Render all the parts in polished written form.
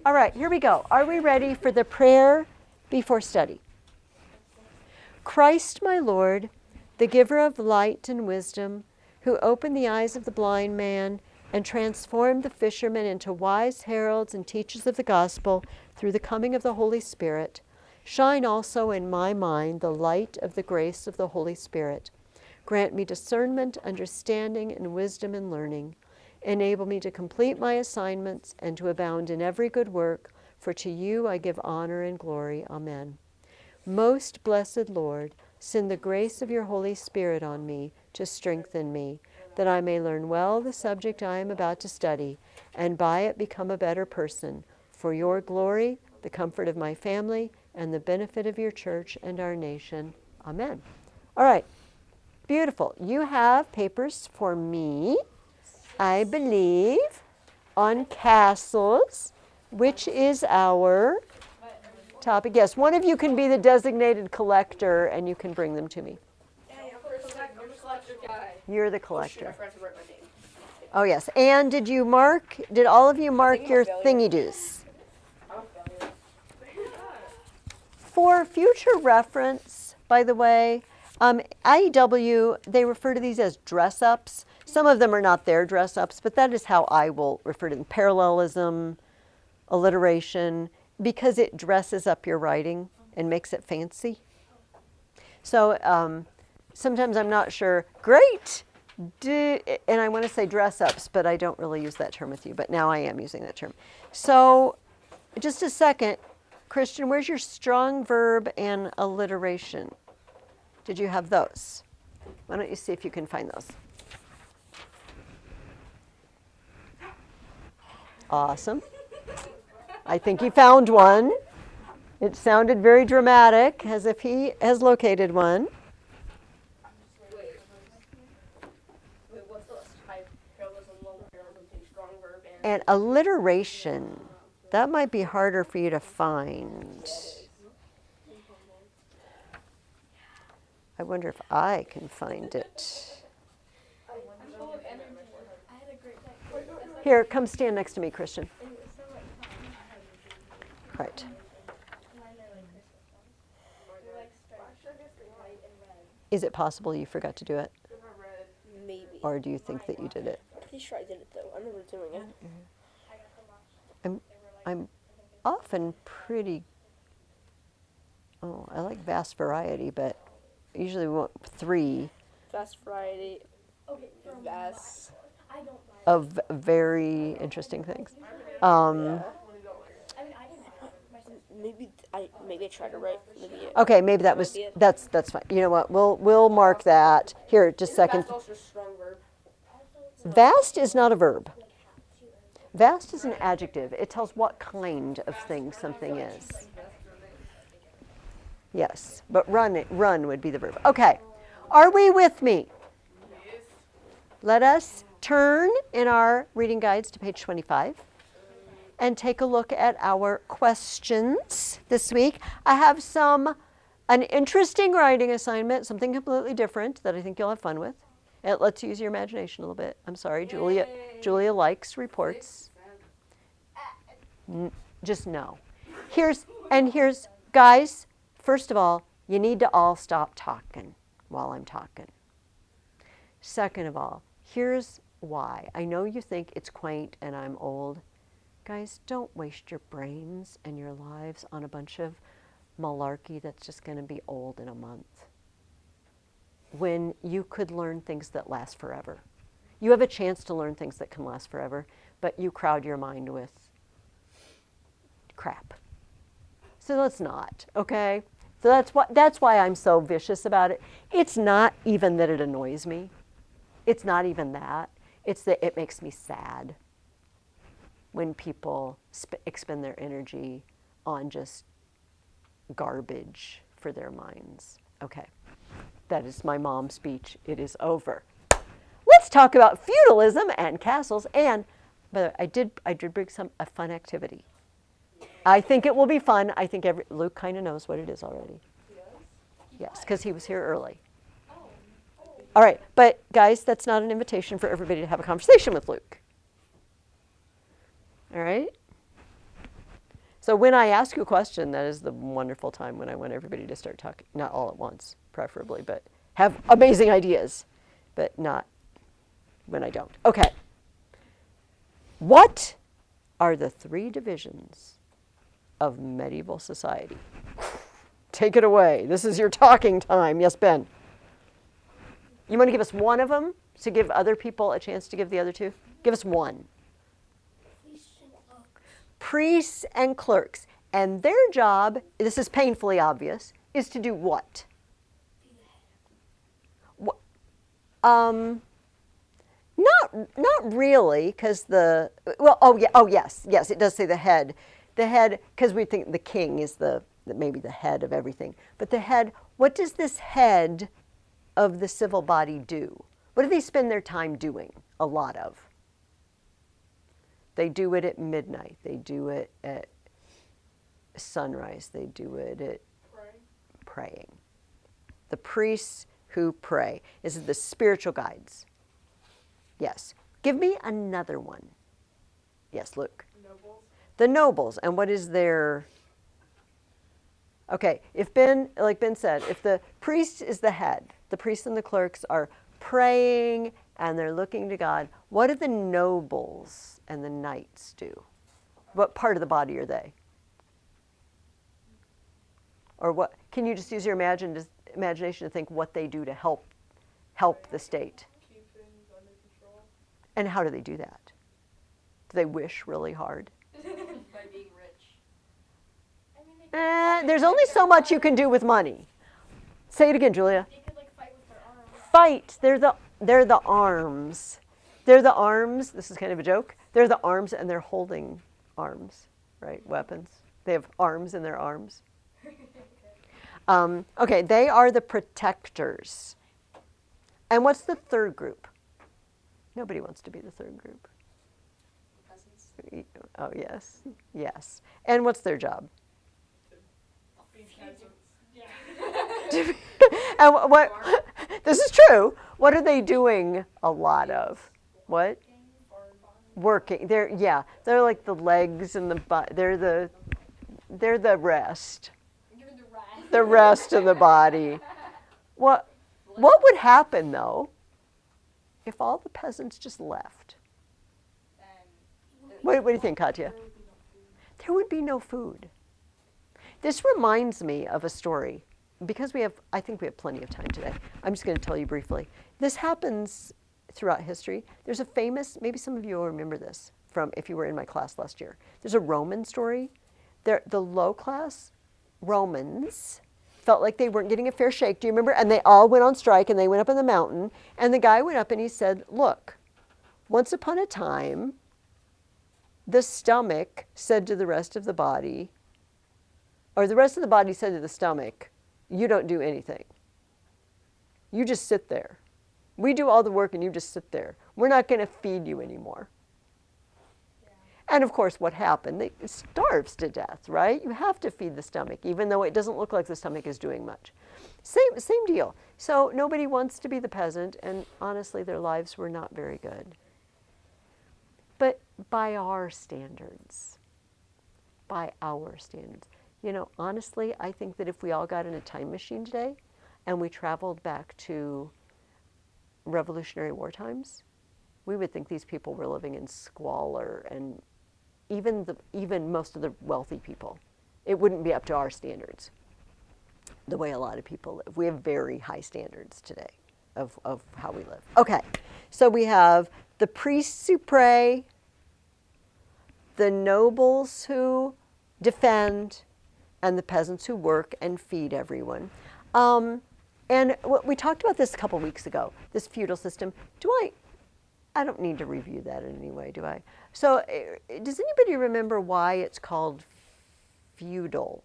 All right, here we go. Are we ready for the prayer before study? Christ, my Lord, the giver of light and wisdom, who opened the eyes of the blind man and transformed the fishermen into wise heralds and teachers of the gospel through the coming of the Holy Spirit, shine also in my mind the light of the grace of the Holy Spirit. Grant me discernment, understanding, and wisdom in learning. Enable me to complete my assignments and to abound in every good work, for to you I give honor and glory. Amen. Most blessed Lord, send the grace of your Holy Spirit on me to strengthen me, that I may learn well the subject I am about to study, and by it become a better person, for your glory, the comfort of my family, and the benefit of your church and our nation. Amen. All right. Beautiful. You have papers for me, I believe, on castles, which is our topic. Yes, one of you can be the designated collector and you can bring them to me. You're the collector. Oh yes. And did all of you mark your thingy-doos? For future reference, by the way, IEW, they refer to these as dress-ups. Some of them are not their dress-ups, but that is how I will refer to them. Parallelism, alliteration, because it dresses up your writing and makes it fancy. So sometimes I'm not sure, great, and I want to say dress-ups, but I don't really use that term with you, but now I am using that term. So just a second, Christian, where's your strong verb and alliteration? Did you have those? Why don't you see if you can find those? Awesome. I think he found one. It sounded very dramatic, as if he has located one. And alliteration, that might be harder for you to find. I wonder if I can find it. Here, come stand next to me, Christian. Right. Is it possible you forgot to do it? Maybe. Or do you think that you did it? I'm pretty sure I did it though. I remember doing it. I'm often pretty, I like vast variety, but usually we want 3 Vast variety. Vast. of very interesting things. Yeah. Maybe I tried to write. Okay, maybe that's fine. You know what? We'll mark that. Here, just a second. Vast also a strong verb. Vast is not a verb. Vast is an adjective. It tells what kind of thing something is. Yes, but run would be the verb. Okay, are we with me? Let us turn in our reading guides to page 25 and take a look at our questions this week. I have an interesting writing assignment, something completely different that I think you'll have fun with. It lets you use your imagination a little bit. I'm sorry, Julia likes reports. Just no. Here's, guys, first of all, you need to all stop talking while I'm talking. Second of all, here's why. I know you think it's quaint and I'm old. Guys, don't waste your brains and your lives on a bunch of malarkey that's just going to be old in a month, when you could learn things that last forever. You have a chance to learn things that can last forever, but you crowd your mind with crap. So let's not, okay? So that's why I'm so vicious about it. It's not even that it annoys me. It's not even that. It's that it makes me sad when people expend their energy on just garbage for their minds. Okay, that is my mom's speech. It is over. Let's talk about feudalism and castles. And by the way, I did bring a fun activity. I think it will be fun. I think Luke kind of knows what it is already. Yes, because he was here early. All right, but guys, that's not an invitation for everybody to have a conversation with Luke. All right? So when I ask you a question, that is the wonderful time when I want everybody to start talking. Not all at once, preferably, but have amazing ideas, but not when I don't. Okay. What are the 3 divisions of medieval society? Take it away. This is your talking time. Yes, Ben? You want to give us one of them to give other people a chance to give the other 2? Give us one. Priests and clerks. And their job, this is painfully obvious, is to do what? Not really, because yes, it does say the head. The head, because we think the king is maybe the head of everything. But the head, what does this head of the civil body do? What do they spend their time doing? A lot of. They do it at midnight. They do it at sunrise. They do it at praying. The priests who pray. This is the spiritual guides. Yes. Give me another one. Yes, Luke. Nobles. The nobles. And what is their... Okay, if Ben, like Ben said, if the priest is the head, the priests and the clerks are praying and they're looking to God, what do the nobles and the knights do? What part of the body are they? Or what? Can you just use your imagination to think what they do to help the state? Keep things under control. And how do they do that? Do they wish really hard? By being rich. There's only so much you can do with money. Say it again, Julia. They could like fight with their arms. Fight. They're the arms. They're the arms. This is kind of a joke. They're the arms and they're holding arms, right? Weapons. They have arms in their arms. Okay, they are the protectors. And what's the third group? Nobody wants to be the third group. Peasants. Oh, yes. Yes. And what's their job? And what? This is true. What are they doing a lot of? What? Working. They're like the legs and the butt. They're the rest. You're the rest. The rest of the body. What would happen though if all the peasants just left? What do you think, Katya? There would be no food. This reminds me of a story. Because I think we have plenty of time today. I'm just going to tell you briefly. This happens throughout history. There's a famous, maybe some of you will remember this from if you were in my class last year. There's a Roman story. The low class Romans felt like they weren't getting a fair shake. Do you remember? And they all went on strike and they went up in the mountain. And the guy went up and he said, look, once upon a time, the stomach said to the rest of the body, or the rest of the body said to the stomach, you don't do anything. You just sit there. We do all the work and you just sit there. We're not going to feed you anymore. Yeah. And of course, what happened? It starves to death, right? You have to feed the stomach, even though it doesn't look like the stomach is doing much. Same deal. So nobody wants to be the peasant, and honestly, their lives were not very good. But by our standards, you know, honestly, I think that if we all got in a time machine today and we traveled back to Revolutionary War times, we would think these people were living in squalor, and even most of the wealthy people. It wouldn't be up to our standards the way a lot of people live. We have very high standards today of how we live. Okay, so we have the priests who pray, the nobles who defend, and the peasants who work and feed everyone. And we talked about this a couple weeks ago, this feudal system. I don't need to review that in any way, do I? So does anybody remember why it's called feudal?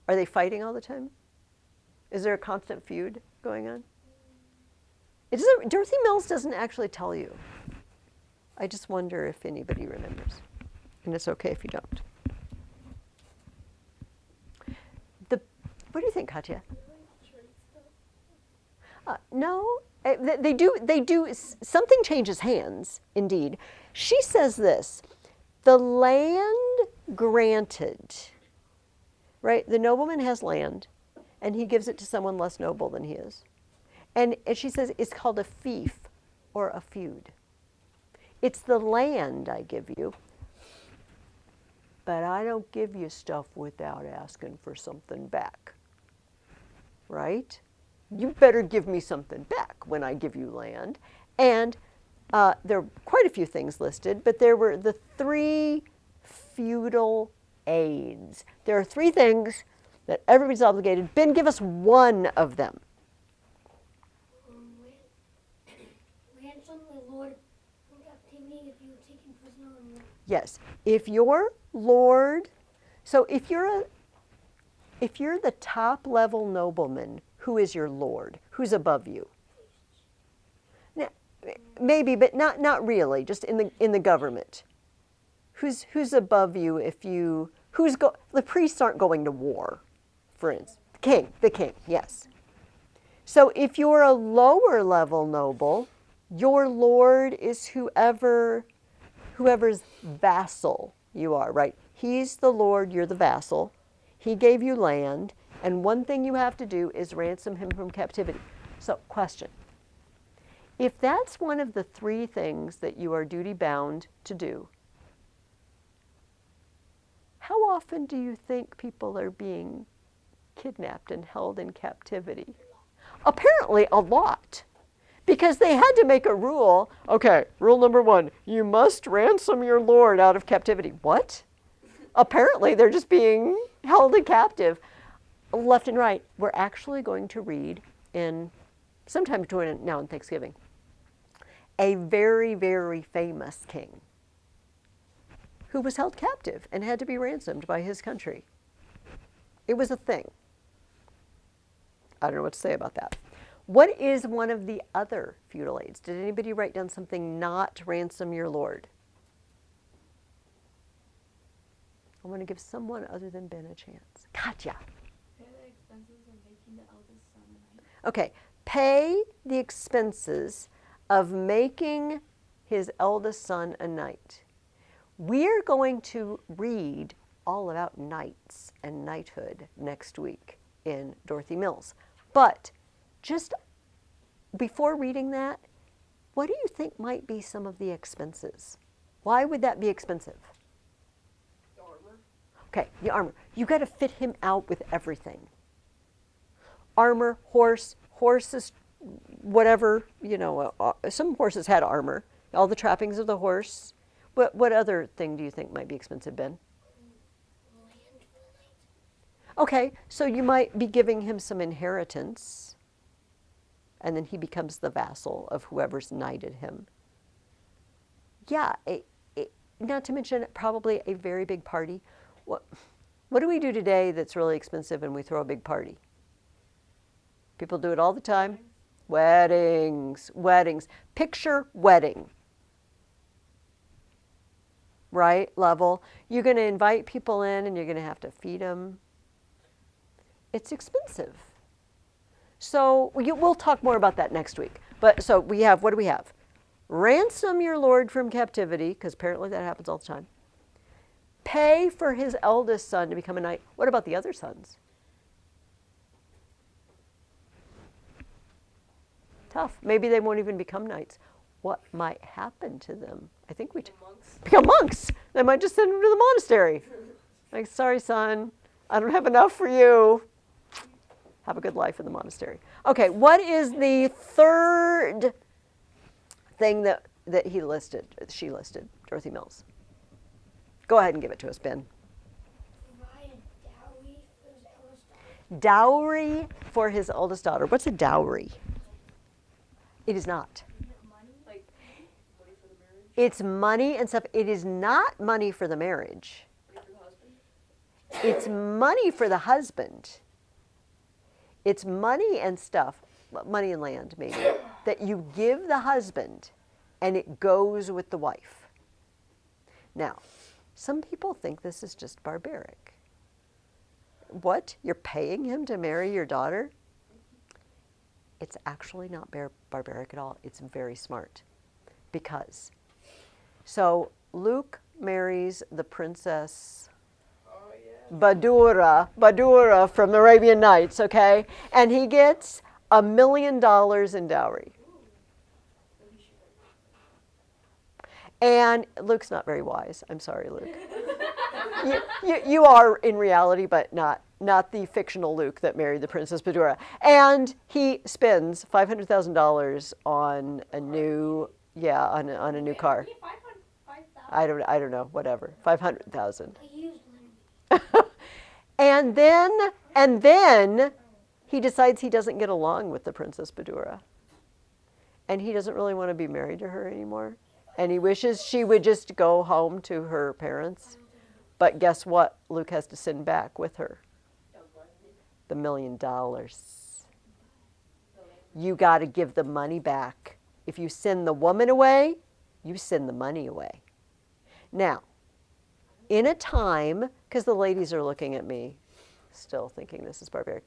Are they fighting all the time? Is there a constant feud going on? Dorothy Mills doesn't actually tell you. I just wonder if anybody remembers. And it's okay if you don't. What do you think, Katya? No, they do. Something changes hands, indeed. She says this: the land granted, right? The nobleman has land, and he gives it to someone less noble than he is. And she says it's called a fief or a feud. It's the land I give you, but I don't give you stuff without asking for something back, right? You better give me something back when I give you land. And there are quite a few things listed, but there were the 3 feudal aids. There are 3 things that everybody's obligated. Ben, give us one of them. Ransom the Lord from captivity if you are taken prisoner in war. Yes, if your Lord, so if you're the top level nobleman, who is your Lord? Who's above you? Now, maybe, but not really. Just in the government. Who's above you? If you the priests aren't going to war, for instance. The king. Yes. So if you're a lower level noble, your Lord is whoever's vassal you are, right? He's the Lord, you're the vassal. He gave you land, and one thing you have to do is ransom him from captivity. So, question. If that's one of the 3 things that you are duty bound to do, how often do you think people are being kidnapped and held in captivity? Apparently a lot. Because they had to make a rule. Okay, rule number 1, you must ransom your Lord out of captivity. What? Apparently they're just being held in captive left and right. We're actually going to read in sometime between now and Thanksgiving a very, very famous king who was held captive and had to be ransomed by his country. It was a thing. I don't know what to say about that. What is one of the other feudal aids? Did anybody write down something not ransom your Lord? I want to give someone other than Ben a chance. Katya. Pay the expenses of making the eldest son a knight. Okay, pay the expenses of making his eldest son a knight. We're going to read all about knights and knighthood next week in Dorothy Mills. But just before reading that, what do you think might be some of the expenses? Why would that be expensive? The armor. Okay, the armor. You got to fit him out with everything. Armor, horses, whatever, some horses had armor, all the trappings of the horse. What other thing do you think might be expensive, Ben? Okay, so you might be giving him some inheritance, and then he becomes the vassal of whoever's knighted him. Yeah, not to mention probably a very big party. What do we do today that's really expensive and we throw a big party? People do it all the time. Weddings. Picture wedding. Right, level. You're going to invite people in and you're going to have to feed them. It's expensive. So we'll talk more about that next week. But so what do we have? Ransom your Lord from captivity, because apparently that happens all the time. Pay for his eldest son to become a knight. What about the other sons? Tough. Maybe they won't even become knights. What might happen to them? I think become monks. They might just send them to the monastery. Like, sorry, son, I don't have enough for you. Have a good life in the monastery. Okay, what is the third thing that she listed, Dorothy Mills? Go ahead and give it to us, Ben. Provide a dowry for his eldest daughter. Dowry for his eldest daughter. What's a dowry? It is not. Money? Like money for the marriage? It's money and stuff. It is not money for the marriage. Money for the husband? It's money for the husband. It's money and stuff, money and land maybe, that you give the husband and it goes with the wife. Now, some people think this is just barbaric. What? You're paying him to marry your daughter? It's actually not barbaric at all. It's very smart. Because, so Luke marries the princess Badura from the Arabian Nights, okay? And he gets $1 million in dowry. And Luke's not very wise. I'm sorry, Luke. You are in reality, but not the fictional Luke that married the Princess Badura. And he spends $500,000 on a new, on a new car. I don't know, whatever. 500,000. A used one. And then he decides he doesn't get along with the Princess Badura. And he doesn't really want to be married to her anymore. And he wishes she would just go home to her parents. But guess what? Luke has to send back with her the $1 million. You got to give the money back. If you send the woman away, you send the money away. Now, in a time, because the ladies are looking at me, still thinking this is barbaric,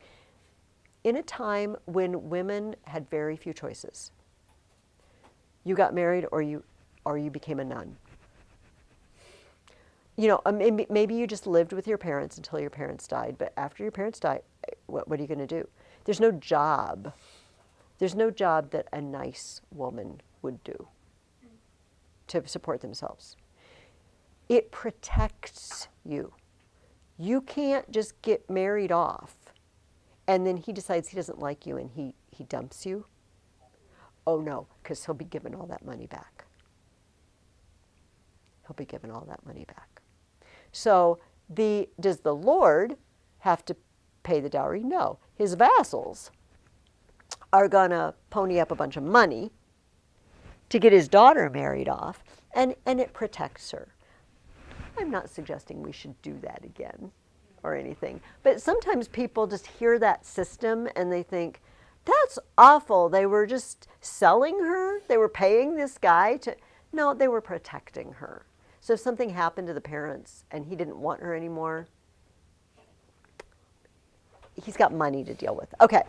in a time when women had very few choices, you got married or you became a nun. You know, maybe you just lived with your parents until your parents died, but after your parents died, what are you going to do? There's no job. There's no job that a nice woman would do to support themselves. It protects you. You can't just get married off and then he decides he doesn't like you and he dumps you. Oh no, because he'll be given all that money back. He'll be given all that money back. So does the Lord have to pay the dowry? No. His vassals are going to pony up a bunch of money to get his daughter married off, and it protects her. I'm not suggesting we should do that again or anything, but sometimes people just hear that system and they think, that's awful. They were just selling her. They were paying this guy to... No, they were protecting her. So if something happened to the parents and he didn't want her anymore, he's got money to deal with. Okay.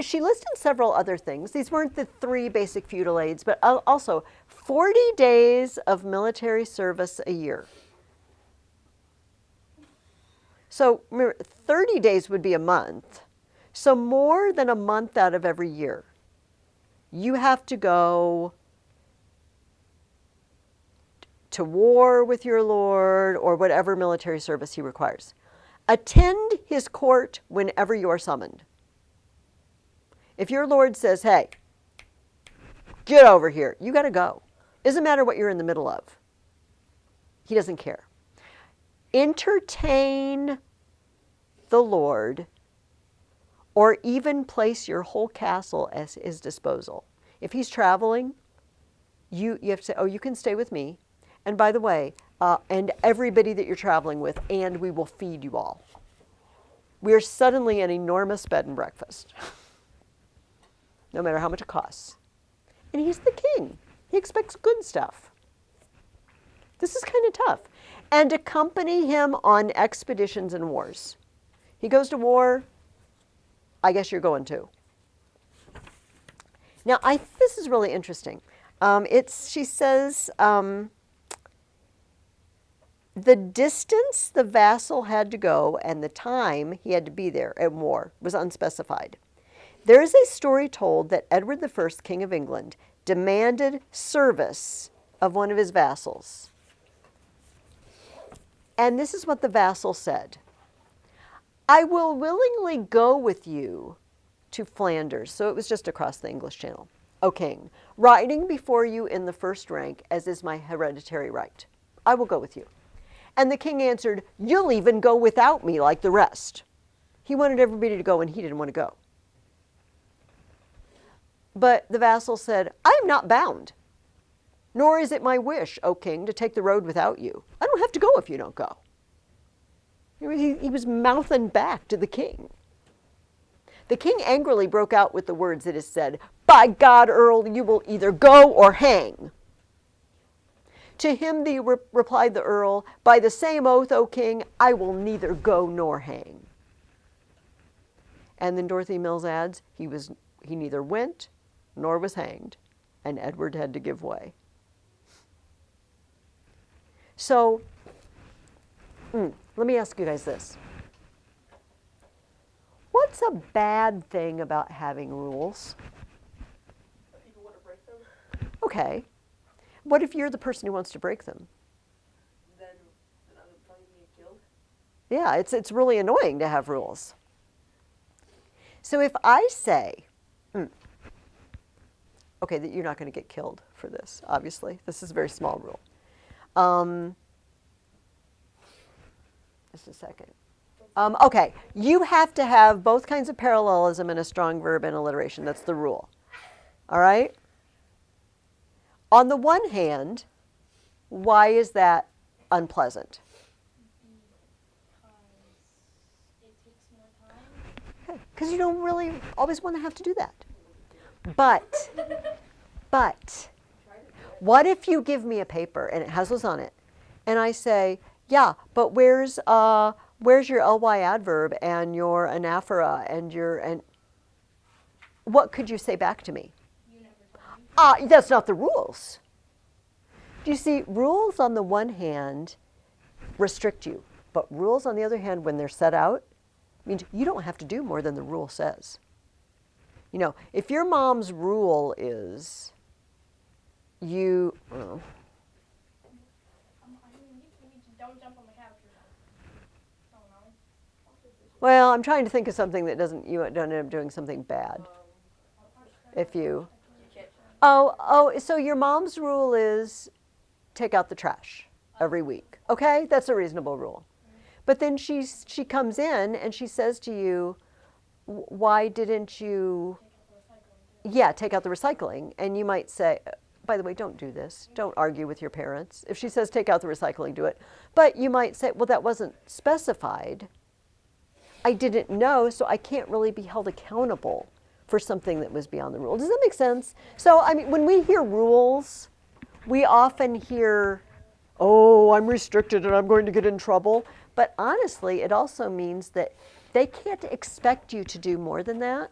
She listed several other things. These weren't the 3 basic feudal aids, but also 40 days of military service a year. So remember, 30 days would be a month. So more than a month out of every year, you have to go to war with your Lord or whatever military service he requires. Attend his court whenever you are summoned. If your Lord says, hey, get over here, you got to go. Doesn't matter what you're in the middle of. He doesn't care. Entertain the Lord, or even place your whole castle at his disposal. If he's traveling, you have to say, oh, you can stay with me. And by the way, and everybody that you're traveling with, and we will feed you all. We are suddenly an enormous bed and breakfast, no matter how much it costs. And he's the king. He expects good stuff. This is kind of tough. And accompany him on expeditions and wars. He goes to war, I guess you're going too. Now, this is really interesting. She says, the distance the vassal had to go and the time he had to be there at war was unspecified. There is a story told that Edward I, King of England, demanded service of one of his vassals. And this is what the vassal said: I will willingly go with you to Flanders. So it was just across the English Channel. O king, riding before you in the first rank, as is my hereditary right. I will go with you. And the king answered, you'll even go without me like the rest. He wanted everybody to go and he didn't want to go. But the vassal said, I am not bound, nor is it my wish, O king, to take the road without you. I don't have to go if you don't go. He was mouthing back to the king. The king angrily broke out with the words that is said, by God, Earl, you will either go or hang. To him replied the Earl, by the same oath, O king, I will neither go nor hang. And then Dorothy Mills adds, he neither went nor was hanged, and Edward had to give way. So let me ask you guys this. What's a bad thing about having rules? People want to break them. Okay. What if you're the person who wants to break them? Then I'm probably gonna get killed. Yeah, it's really annoying to have rules. So if I say, okay, that you're not going to get killed for this, obviously. This is a very small rule. Just a second. Okay, you have to have both kinds of parallelism and a strong verb and alliteration. That's the rule. All right? On the one hand, why is that unpleasant? Because it takes more time. Because you don't really always want to have to do that. But, what if you give me a paper and it has those on it, and I say, yeah, but where's your ly adverb and your anaphora and what could you say back to me? You never told me. That's not the rules. Do you see, rules on the one hand restrict you, but rules on the other hand, when they're set out, means you don't have to do more than the rule says. You know, if your mom's rule is you, I mean, you don't jump on the couch or something. I don't know. well, I'm trying to think of something that you don't end up doing something bad. If you, so your mom's rule is take out the trash every week. Okay, that's a reasonable rule. But then she comes in and she says to you, why didn't you, take out the recycling? And you might say, by the way, don't do this. Don't argue with your parents. If she says take out the recycling, do it. But you might say, well, that wasn't specified. I didn't know, so I can't really be held accountable for something that was beyond the rule. Does that make sense? So, I mean, when we hear rules, we often hear, oh, I'm restricted and I'm going to get in trouble. But honestly, it also means that they can't expect you to do more than that.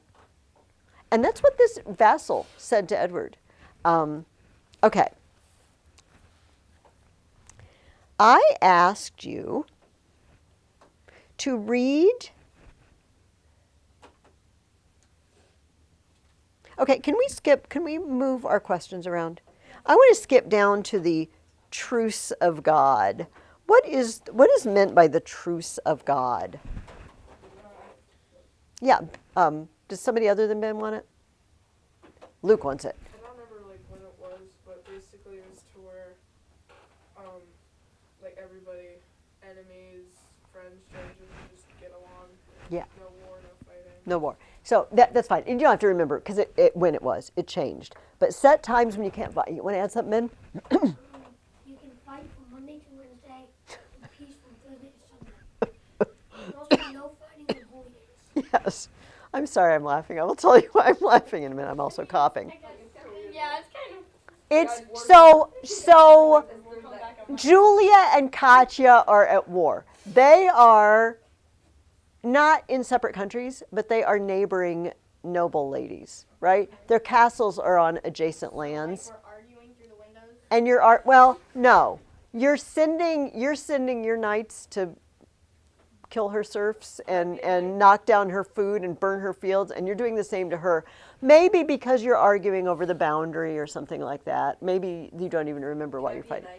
And that's what this vassal said to Edward. Okay. I asked you to read. Okay, can we move our questions around? I want to skip down to the truce of God. What is meant by the truce of God? Yeah, does somebody other than Ben want it? Luke wants it. I don't remember like when it was, but basically it was to where, like everybody, enemies, friends, strangers, just get along. Yeah. No war, no fighting. No more. So that's fine. And you don't have to remember because when it changed. But set times when you can't fight. You want to add something in? You can fight from Monday to Wednesday and peace from Thursday to Sunday. There's also no fighting on holy days. Yes. I'm sorry I'm laughing. I will tell you why I'm laughing in a minute. I'm also coughing. Yeah, it's kind of. It's so Julia and Katya are at war. They are not in separate countries, but they are neighboring noble ladies, right? Their castles are on adjacent lands. We're arguing through the windows. And no. You're sending your knights to kill her serfs and knock down her food and burn her fields, and you're doing the same to her. Maybe because you're arguing over the boundary or something like that. Maybe you don't even remember why you're fighting.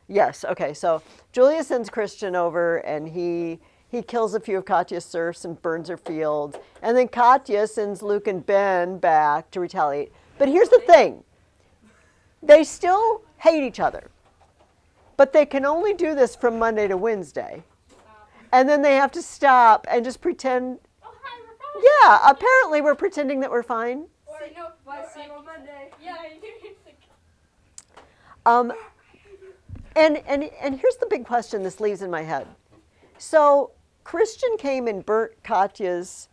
Yes, okay, so Julia sends Christian over and he kills a few of Katya's serfs and burns her fields. And then Katya sends Luke and Ben back to retaliate. But here's the thing. They still hate each other. But they can only do this from Monday to Wednesday. And then they have to stop and just pretend. Oh, hi, we're fine. Yeah, apparently we're pretending that we're fine. Or, no, See you on Monday. yeah, it's like, And here's the big question this leaves in my head. So Christian came and burnt Katya's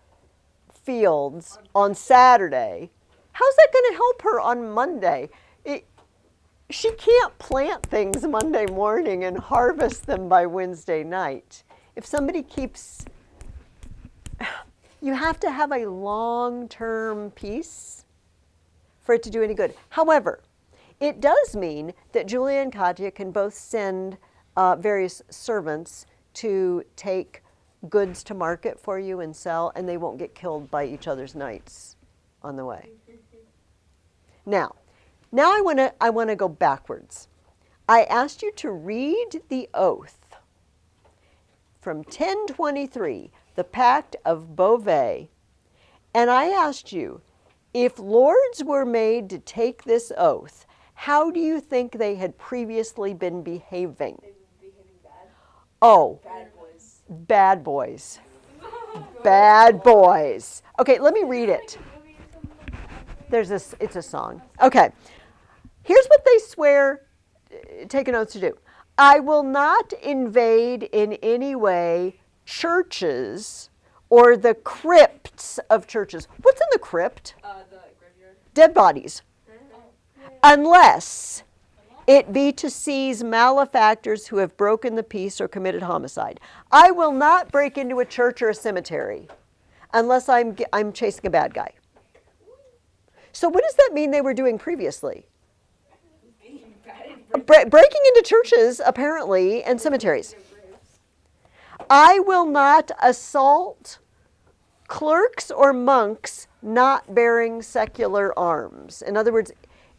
fields on Saturday. How's that going to help her on Monday? She can't plant things Monday morning and harvest them by Wednesday night. If somebody keeps, you have to have a long-term peace for it to do any good. However, it does mean that Julia and Katya can both send various servants to take goods to market for you and sell, and they won't get killed by each other's knights on the way. Now I want to go backwards. I asked you to read the oath from 1023, the Pact of Beauvais, and I asked you, if lords were made to take this oath, how do you think they had previously been behaving? They've been behaving bad. Oh, Bad boys. bad boys. Bad boys. Okay, let me read it. It's a song. Okay. Here's what they swear, take an oath to do. I will not invade in any way churches or the crypts of churches. What's in the crypt? The graveyard. Dead bodies. Unless it be to seize malefactors who have broken the peace or committed homicide. I will not break into a church or a cemetery unless I'm chasing a bad guy. So what does that mean they were doing previously? Being bad. Breaking into churches, apparently, and cemeteries. I will not assault clerks or monks not bearing secular arms. In other words,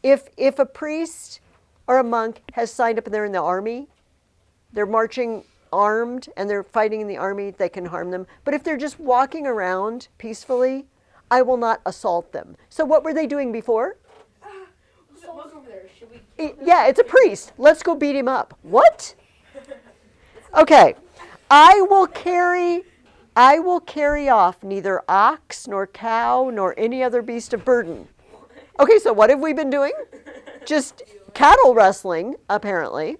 if a priest or a monk has signed up and they're in the army, they're marching armed and they're fighting in the army, they can harm them. But if they're just walking around peacefully, I will not assault them. So what were they doing before? Look over there. Should we? Yeah, it's a priest. Let's go beat him up. What? Okay. I will carry off neither ox nor cow nor any other beast of burden. Okay, so what have we been doing? Just cattle wrestling, apparently.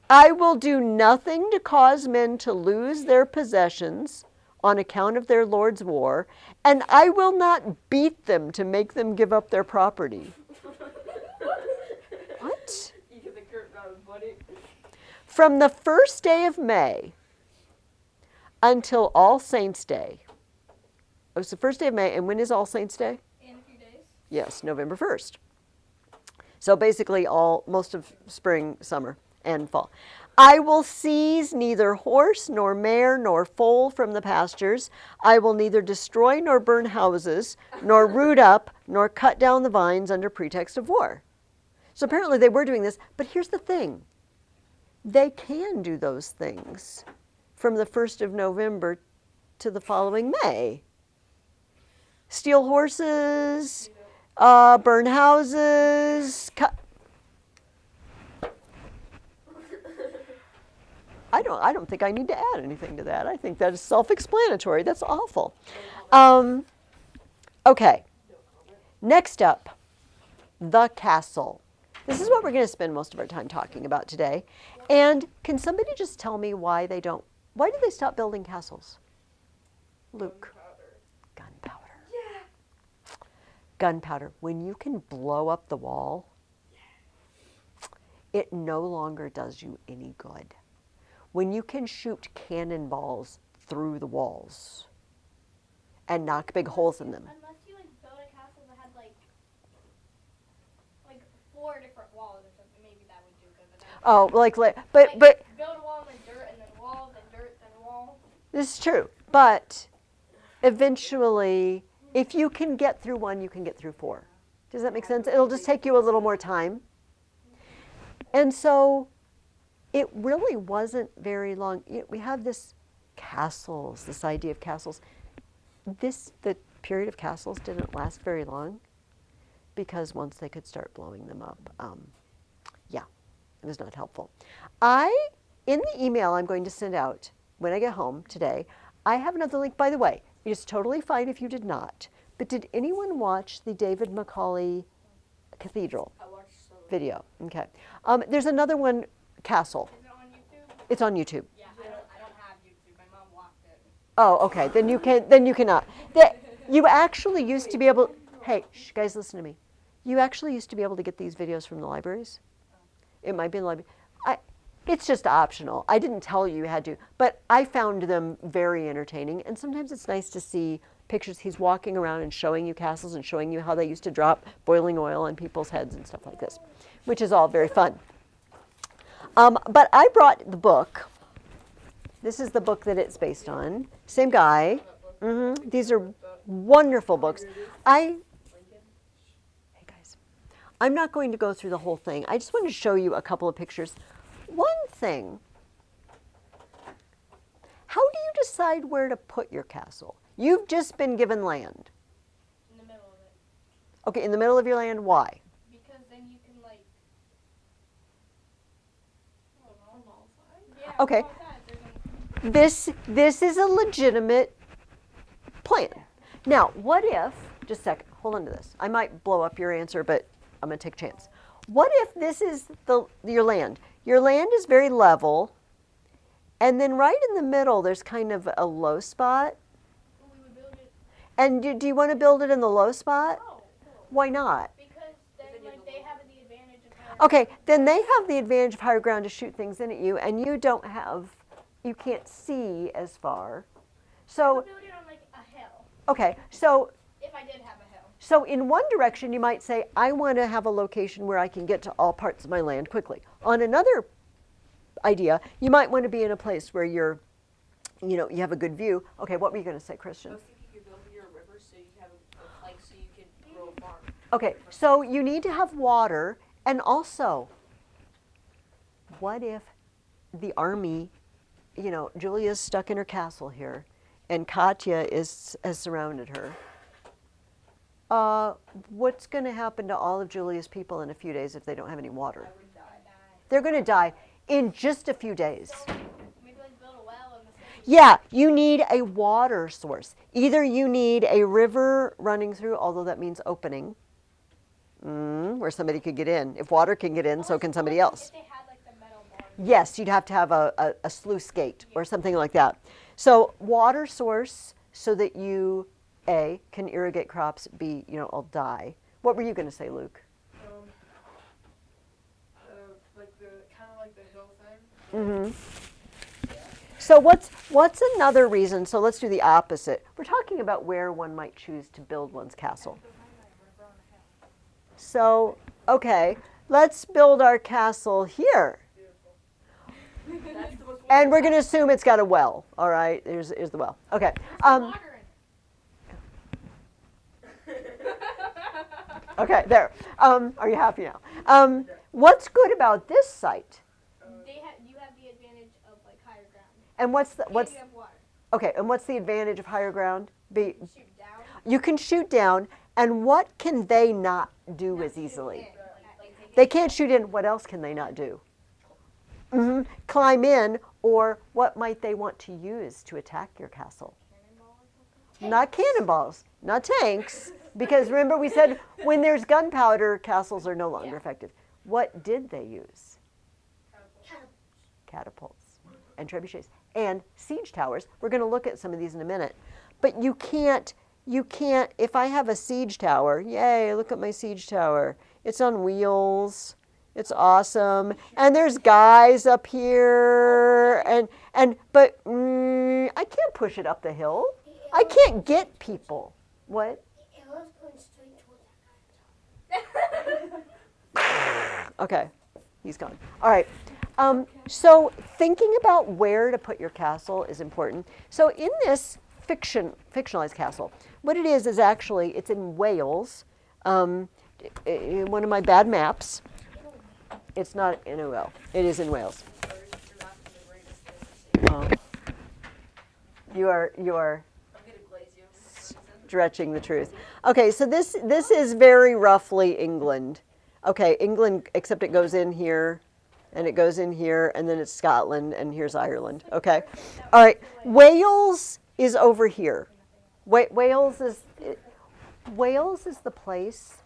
I will do nothing to cause men to lose their possessions on account of their Lord's war, and I will not beat them to make them give up their property. What? You get the curtain out, buddy. From the first day of May until All Saints' Day. Oh, it's the first day of May, and when is All Saints' Day? In a few days. Yes, November 1st. So basically most of spring, summer, and fall. I will seize neither horse nor mare nor foal from the pastures. I will neither destroy nor burn houses, nor root up, nor cut down the vines under pretext of war. So apparently they were doing this, but here's the thing. They can do those things from the 1st of November to the following May. Steal horses, burn houses, cut. I don't think I need to add anything to that. I think that is self-explanatory. That's awful. Okay. Next up, the castle. This is what we're going to spend most of our time talking about today. And can somebody just tell me why did they stop building castles? Luke. Gunpowder. Yeah. Gunpowder. When you can blow up the wall, it no longer does you any good. When you can shoot cannonballs through the walls and knock big holes in them. Unless you build a castle that had like 4 different walls or something, maybe that would do good. But build a wall and then dirt and then wall, then dirt, then wall. This is true. But eventually, if you can get through one, you can get through 4. Does that make sense? It'll just take you a little more time. And so it really wasn't very long. We have this idea of castles. The period of castles didn't last very long because once they could start blowing them up, it was not helpful. In the email I'm going to send out when I get home today, I have another link. By the way, it's totally fine if you did not, but did anyone watch the David Macaulay Cathedral I watched some. video? Okay. There's another one, Castle. Is it on YouTube? It's on YouTube. Yeah, I don't have YouTube. My mom blocked it. Oh, okay. Then you cannot. You actually used to be able. Hey, guys, listen to me. You actually used to be able to get these videos from the libraries. It might be in the library. It's just optional. I didn't tell you had to, but I found them very entertaining. And sometimes it's nice to see pictures. He's walking around and showing you castles and showing you how they used to drop boiling oil on people's heads and stuff like this, which is all very fun. But I brought the book. This is the book that it's based on. Same guy. These are wonderful books. Hey guys, I'm not going to go through the whole thing. I just wanted to show you a couple of pictures. One thing, how do you decide where to put your castle? You've just been given land. In the middle of it. Okay, in the middle of your land, why? Because then you can like. I don't know. Yeah. Okay. All that. There's This is a legitimate plan. Now, what if, just a second, hold on to this. I might blow up your answer, but I'm going to take a chance. What if this is your land? Your land is very level, and then right in the middle, there's kind of a low spot. well, we would build it. And do you want to build it in the low spot? No. Why not? Because then like they have the advantage of having. Okay, then they have the advantage of higher ground to shoot things in at you, and you don't have, you can't see as far. I So, would build it on like a hill. okay, so If I did have a hill. So in one direction, you might say, I want to have a location where I can get to all parts of my land quickly. On another idea, you might want to be in a place where you have a good view. Okay, what were you going to say, I Christian? was thinking you're building your river so you have a plank so you can grow a farm. Okay, so you need to have water, and also, what if the army, Julia's stuck in her castle here, and Katya has surrounded her. What's going to happen to all of Julia's people in a few days if they don't have any water? They're going to die in just a few days. Maybe like build a well in the city. Yeah, you need a water source. Either you need a river running through, although that means opening, where somebody could get in. If water can get in, so can somebody else. If they had like the metal bars. Yes, you'd have to have a sluice gate or something like that. So water source so that you, A, can irrigate crops, B, all die. What were you going to say, Luke? Like the kind of like the hill thing. So what's another reason? So let's do the opposite. We're talking about where one might choose to build one's castle. So, okay, let's build our castle here. That's the most And we're going to assume it's got a well. All right, here's the well. Okay. Water Okay, there. Are you happy now? What's good about this site? you have the advantage of like higher ground. And what's And you have water. okay? And what's the advantage of higher ground? Shoot down. You can shoot down. And what can they not do as easily? Like, They can't shoot in. What else can they not do? Climb in, or what might they want to use to attack your castle? Not cannonballs, not tanks, because remember we said when there's gunpowder, castles are no longer effective. What did they use? Catapults and trebuchets and siege towers. We're going to look at some of these in a minute. But you can't, if I have a siege tower, yay, look at my siege tower. It's on wheels. It's awesome. And there's guys up here. But I can't push it up the hill. I can't get people. What? The arrow's going straight towards that guy's house. Okay, he's gone. All right. So thinking about where to put your castle is important. So in this fictionalized castle, what it is actually, it's in Wales. In one of my bad maps. It's not in Wales. It is in Wales. You are I'm gonna glaze you. stretching the truth. Okay, so this is very roughly England. Okay, England, except it goes in here, and it goes in here, and then it's Scotland, and here's Ireland. Okay, all right. Wales is over here. Wales is the place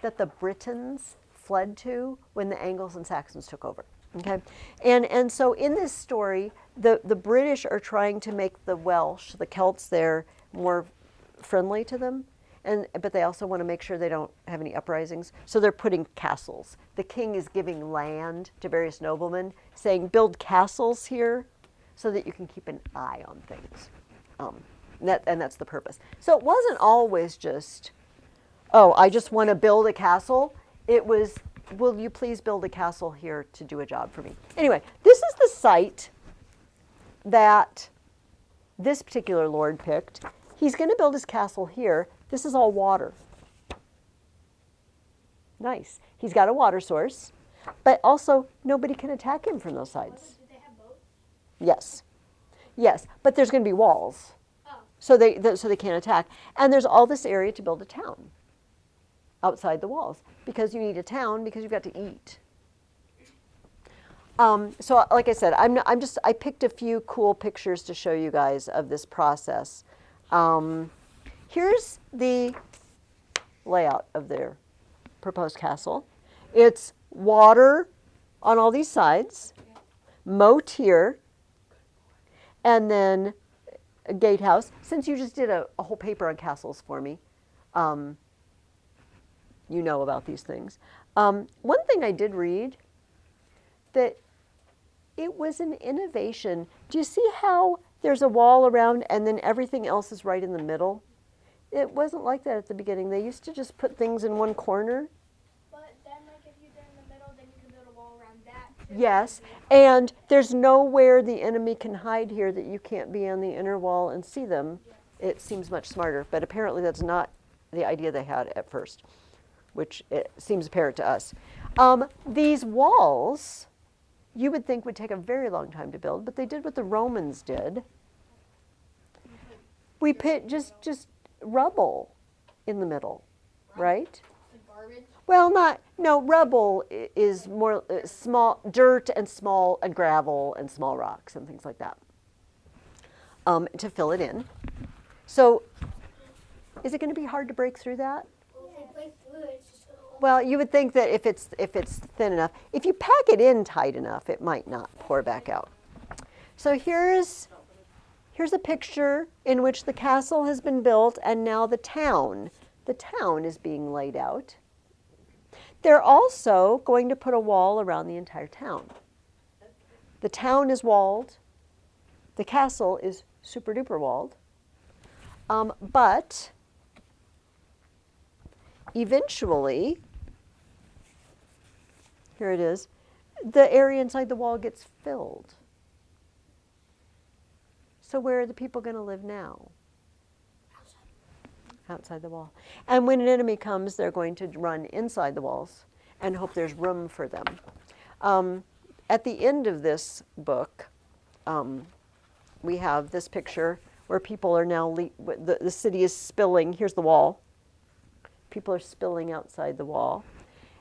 that the Britons fled to when the Angles and Saxons took over. Okay, and so in this story, the British are trying to make the Welsh, the Celts there, more friendly to them, but they also want to make sure they don't have any uprisings. So they're putting castles. The king is giving land to various noblemen, saying build castles here, so that you can keep an eye on things. And that's the purpose. So it wasn't always just, oh, I just want to build a castle. It was, will you please build a castle here to do a job for me? Anyway, this is the site that this particular lord picked. He's going to build his castle here. This is all water. Nice. He's got a water source, but also nobody can attack him from those sides. Do they have boats? Yes. Yes, but there's going to be walls. Oh. So they can't attack. And there's all this area to build a town outside the walls because you need a town because you've got to eat. So like I said, I picked a few cool pictures to show you guys of this process. Here's the layout of their proposed castle. It's water on all these sides, moat here, and then a gatehouse. Since you just did a whole paper on castles for me, you know about these things. One thing I did read, that it was an innovation. Do you see how there's a wall around and then everything else is right in the middle? It wasn't like that at the beginning. They used to just put things in one corner. But then, like, if you did in the middle, then you can build a wall around that, too. Yes, and there's nowhere the enemy can hide here that you can't be on the inner wall and see them. It seems much smarter, but apparently that's not the idea they had at first, which it seems apparent to us. These walls, you would think would take a very long time to build, but they did what the Romans did. We put just rubble in the middle, right? Like garbage. Well, rubble is more small, dirt and small and gravel and small rocks and things like that to fill it in. So is it going to be hard to break through that? Well, if they break through it, it's just gonna open. Well, you would think that if it's thin enough, if you pack it in tight enough, it might not pour back out. So here's a picture in which the castle has been built and now the town is being laid out. They're also going to put a wall around the entire town. The town is walled. The castle is super duper walled. But eventually, here it is, the area inside the wall gets filled. So where are the people going to live now? Outside the wall. And when an enemy comes, they're going to run inside the walls and hope there's room for them. At the end of this book, we have this picture where people are now, the city is spilling. Here's the wall. People are spilling outside the wall.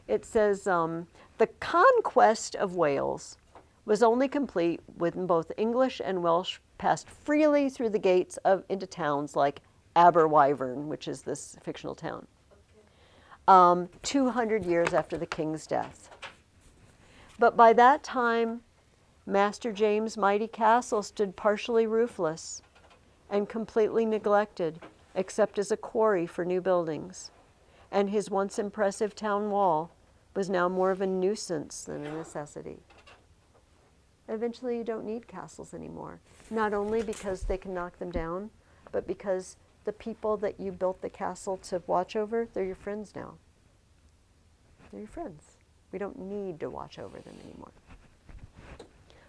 It says, the conquest of Wales was only complete when both English and Welsh passed freely through the gates into towns like Aberwyvern, which is this fictional town, 200 years after the king's death. But by that time, Master James' mighty castle stood partially roofless and completely neglected, except as a quarry for new buildings. And his once impressive town wall was now more of a nuisance than a necessity. Eventually, you don't need castles anymore, not only because they can knock them down, but because the people that you built the castle to watch over, they're your friends now. They're your friends. We don't need to watch over them anymore.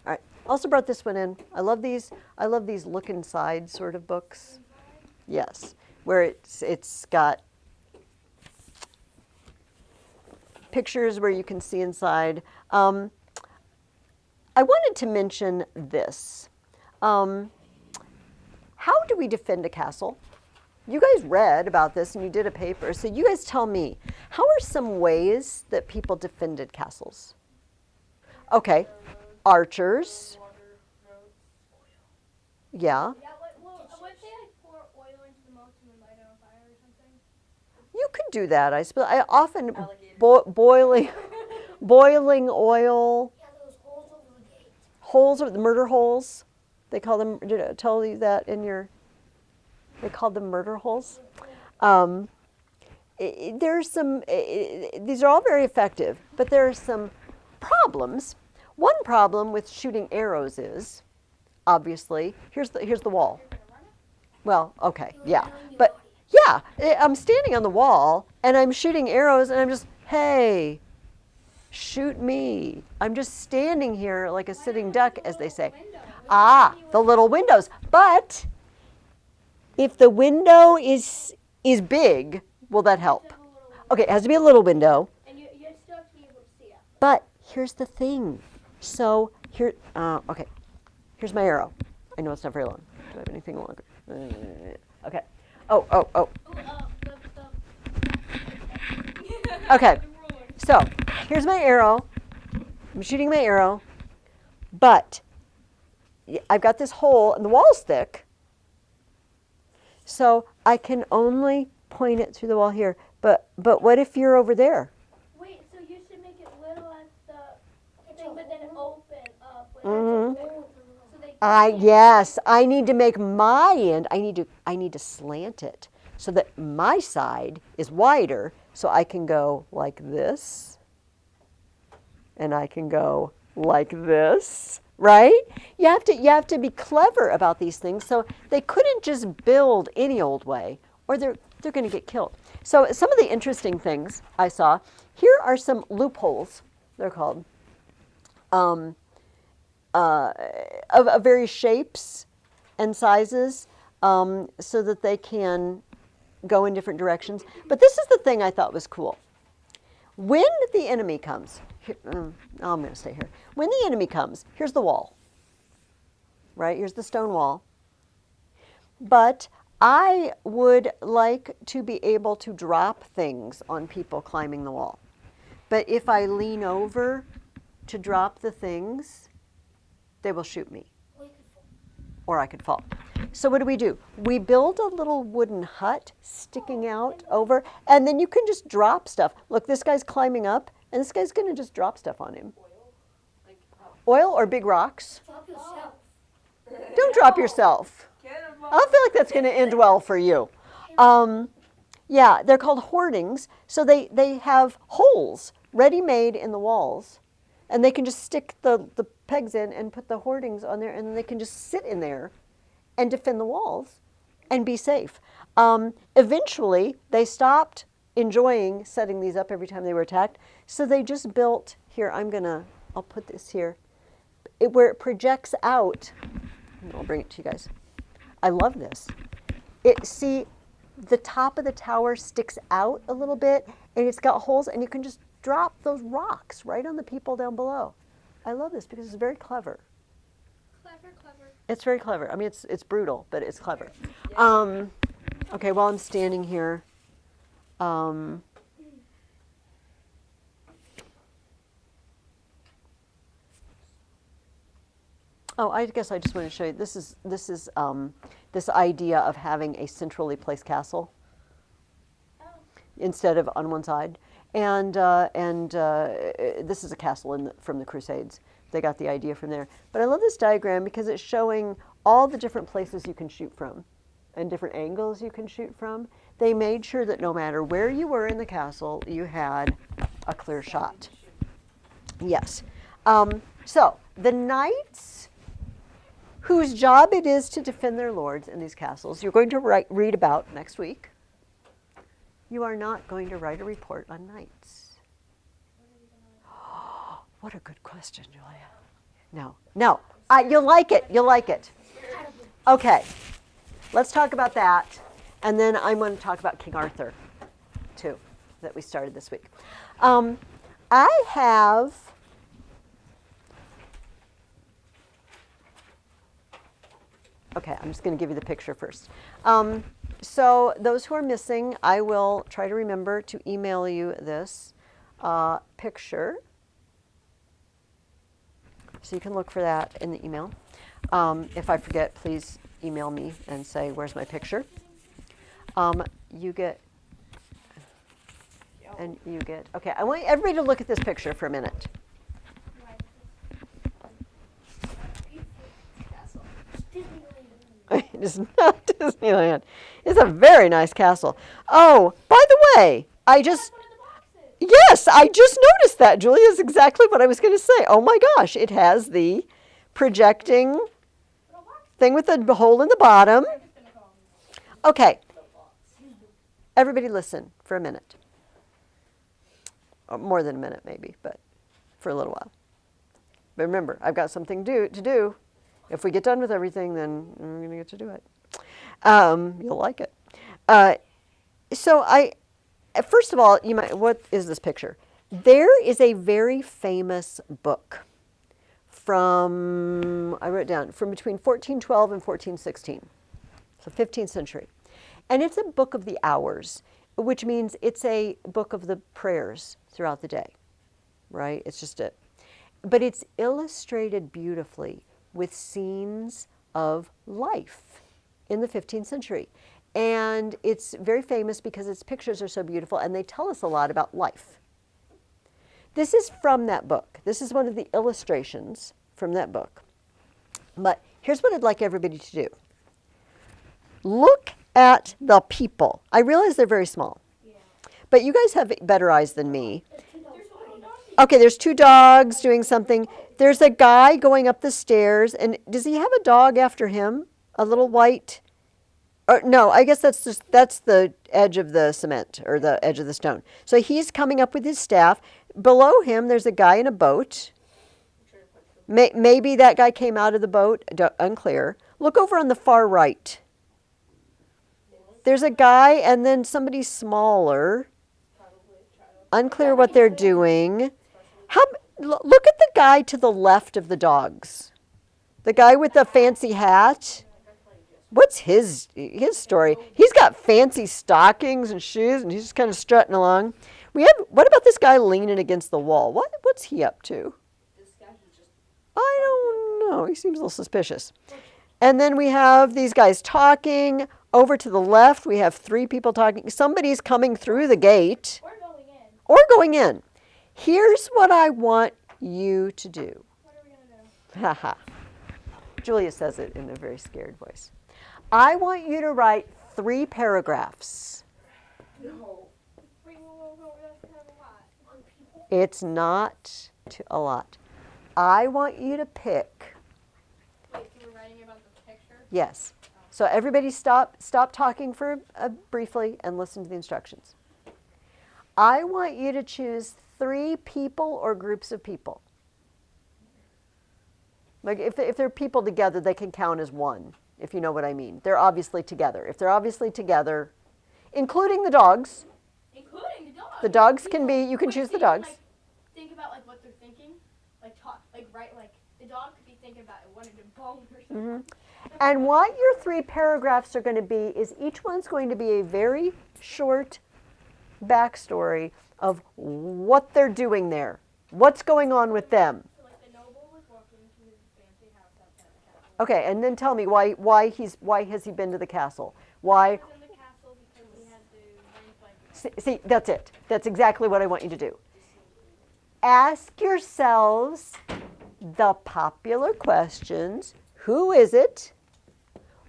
All right, also brought this one in. I love these look inside sort of books. Yes, where it's got pictures where you can see inside. I wanted to mention this. How do we defend a castle? You guys read about this and you did a paper, so you guys tell me, how are some ways that people defended castles? Okay, archers. Yeah. Yeah, would they, like, pour oil into the moats and then light it on fire or something? You could do that, I suppose. I often Alligator. boiling oil, Yeah, those holes over the gate. holes, or the murder holes. They call them. Did I tell you that in your? They called them murder holes. There's some. These are all very effective, but there are some problems. One problem with shooting arrows is, obviously, here's the wall. Well, okay, yeah, but yeah, I'm standing on the wall and I'm shooting arrows and I'm just, hey, Shoot me. I'm just standing here like a sitting duck, as they say. Window. The little windows. But if the window is big, will that help? Okay, it has to be a little window. And you still have to be able to see it. But here's the thing. So here, okay, here's my arrow. I know it's not very long. Do I have anything longer? Okay. Oh. Okay. So here's my arrow. I'm shooting my arrow, but I've got this hole and the wall's thick. So I can only point it through the wall here. But what if you're over there? Wait, so you should make it little at the thing, but then open up. Mhm. So they Yes, I need to make my end. I need to slant it so that my side is wider, so I can go like this, and I can go like this. Right? You have to be clever about these things. So they couldn't just build any old way, or they're going to get killed. So some of the interesting things I saw here are some loopholes. They're called. Of various shapes and sizes, so that they can go in different directions. But this is the thing I thought was cool. When the enemy comes, I'm going to stay here. When the enemy comes, here's the wall, right? Here's the stone wall. But I would like to be able to drop things on people climbing the wall. But if I lean over to drop the things, they will shoot me, or I could fall. So what do? We build a little wooden hut sticking out over, and then you can just drop stuff. Look, this guy's climbing up, and this guy's going to just drop stuff on him. Oil or big rocks? Drop yourself. Don't drop yourself. I don't feel like that's going to end well for you. Yeah, they're called hoardings. So they have holes ready-made in the walls, and they can just stick the pegs in and put the hoardings on there, and then they can just sit in there and defend the walls and be safe. Eventually, they stopped enjoying setting these up every time they were attacked, so they just built, here, I'll put this here, where it projects out. I'll bring it to you guys. I love this. See, the top of the tower sticks out a little bit, and it's got holes, and you can just drop those rocks right on the people down below. I love this because it's very clever. Clever. It's very clever. I mean, it's brutal, but it's clever. Okay, while I'm standing here, oh, I guess I just want to show you. This is this idea of having a centrally placed castle instead of on one side, and this is a castle from the Crusades. They got the idea from there. But I love this diagram because it's showing all the different places you can shoot from and different angles you can shoot from. They made sure that no matter where you were in the castle, you had a clear shot. Yes. So the knights, whose job it is to defend their lords in these castles, you're going to read about next week. You are not going to write a report on knights. What a good question, Julia. No. You'll like it. You'll like it. Okay. Let's talk about that. And then I'm going to talk about King Arthur, too, that we started this week. I have... Okay, I'm just going to give you the picture first. So those who are missing, I will try to remember to email you this picture. So you can look for that in the email. If I forget, please email me and say, where's my picture? You get, okay, I want everybody to look at this picture for a minute. It is not Disneyland. It's a very nice castle. Oh, by the way, Yes, I just noticed that, Julia, is exactly what I was going to say. Oh my gosh, it has the projecting thing with the hole in the bottom. Okay, everybody listen for a minute. Or more than a minute maybe, but for a little while. But remember, I've got something to do. If we get done with everything, then we're going to get to do it. You'll like it. First of all, what is this picture? There is a very famous book I wrote down, from between 1412 and 1416, so 15th century. And it's a book of the hours, which means it's a book of the prayers throughout the day, right? It's just it. But it's illustrated beautifully with scenes of life in the 15th century. And it's very famous because its pictures are so beautiful and they tell us a lot about life. This is from that book. This is one of the illustrations from that book. But here's what I'd like everybody to do. Look at the people. I realize they're very small, but you guys have better eyes than me. Okay, there's two dogs doing something. There's a guy going up the stairs, and does he have a dog after him? A little white? Or, no, I guess that's the edge of the cement or the edge of the stone. So he's coming up with his staff. Below him, there's a guy in a boat. Maybe that guy came out of the boat, unclear. Look over on the far right. There's a guy and then somebody smaller. Unclear what they're doing. Look at the guy to the left of the dogs. The guy with the fancy hat. What's his story? He's got fancy stockings and shoes, and he's just kind of strutting along. What about this guy leaning against the wall? What's he up to? I don't know. He seems a little suspicious. And then we have these guys talking. Over to the left, we have three people talking. Somebody's coming through the gate. Or going in. Here's what I want you to do. What are we going to do? Haha. Julia says it in a very scared voice. I want you to write 3 paragraphs. No. We have a lot. It's not a lot. I want you to pick. Wait, you were writing about the picture? Yes. So everybody stop talking for briefly and listen to the instructions. I want you to choose 3 people or groups of people. Like if they're people together, they can count as one, if you know what I mean. They're obviously together. If they're obviously together, including the dogs. Including the dogs. The dogs can be, you can choose the dogs. Think about what they're thinking. The dog could be thinking about it wanting to bone or something. Mm-hmm. And what your 3 paragraphs are going to be is each one's going to be a very short backstory of what they're doing there. What's going on with them. So the noble was walking to his fancy house outside the castle. Okay, and then tell me why has he been to the castle? Why? He was in the castle because he had to bring See, that's it. That's exactly what I want you to do. Ask yourselves the popular questions. Who is it?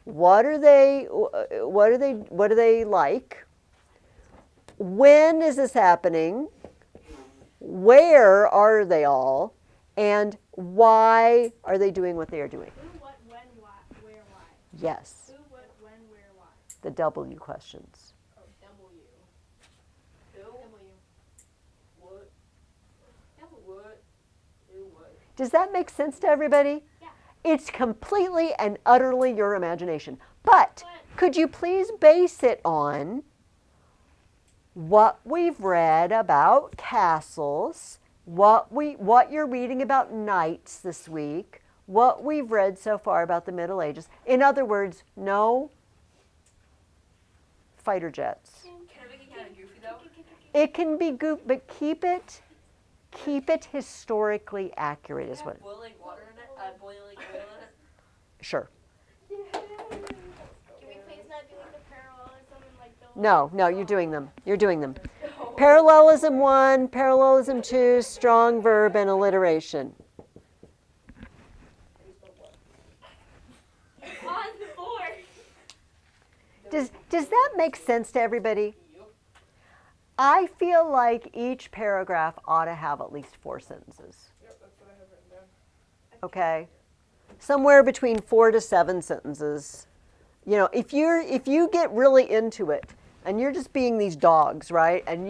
What are they like? When is this happening? Where are they all? And why are they doing what they are doing? who, what, when, why, where, why. Yes, Who, what, when, where, why. the W questions. Oh, W. Who? W. What? What? Who? What? Does that make sense to everybody? Yeah. It's completely and utterly your imagination. But could you please base it on what we've read about castles, what you're reading about knights this week, what we've read so far about the Middle Ages. In other words, no fighter jets. Can I make it kind of goofy though? It can be goofy, but keep it historically accurate is what. Boiling water in it? Boiling oil in it? Sure. Can we please not do the parallelism and the No, you're doing them. You're doing them. Parallelism 1, parallelism 2, strong verb, and alliteration. on the board? Does that make sense to everybody? I feel like each paragraph ought to have at least 4 sentences. Yep, that's what I have written down. Okay? Somewhere between 4 to 7 sentences. You know, if you get really into it, and you're just being these dogs, right? And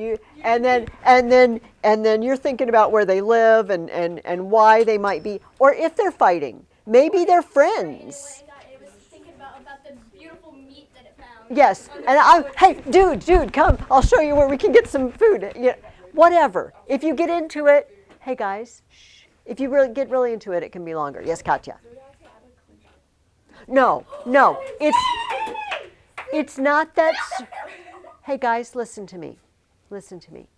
then you're thinking about where they live and why they might be, or if they're fighting. Maybe they're friends. It was thinking about the beautiful meat that it found. Yes, and hey, dude, come. I'll show you where we can get some food. Yeah, whatever. If you get into it, hey guys, shh. If you really get really into it, it can be longer. Yes, Katya. No, it's not that. Hey guys, listen to me. Listen to me.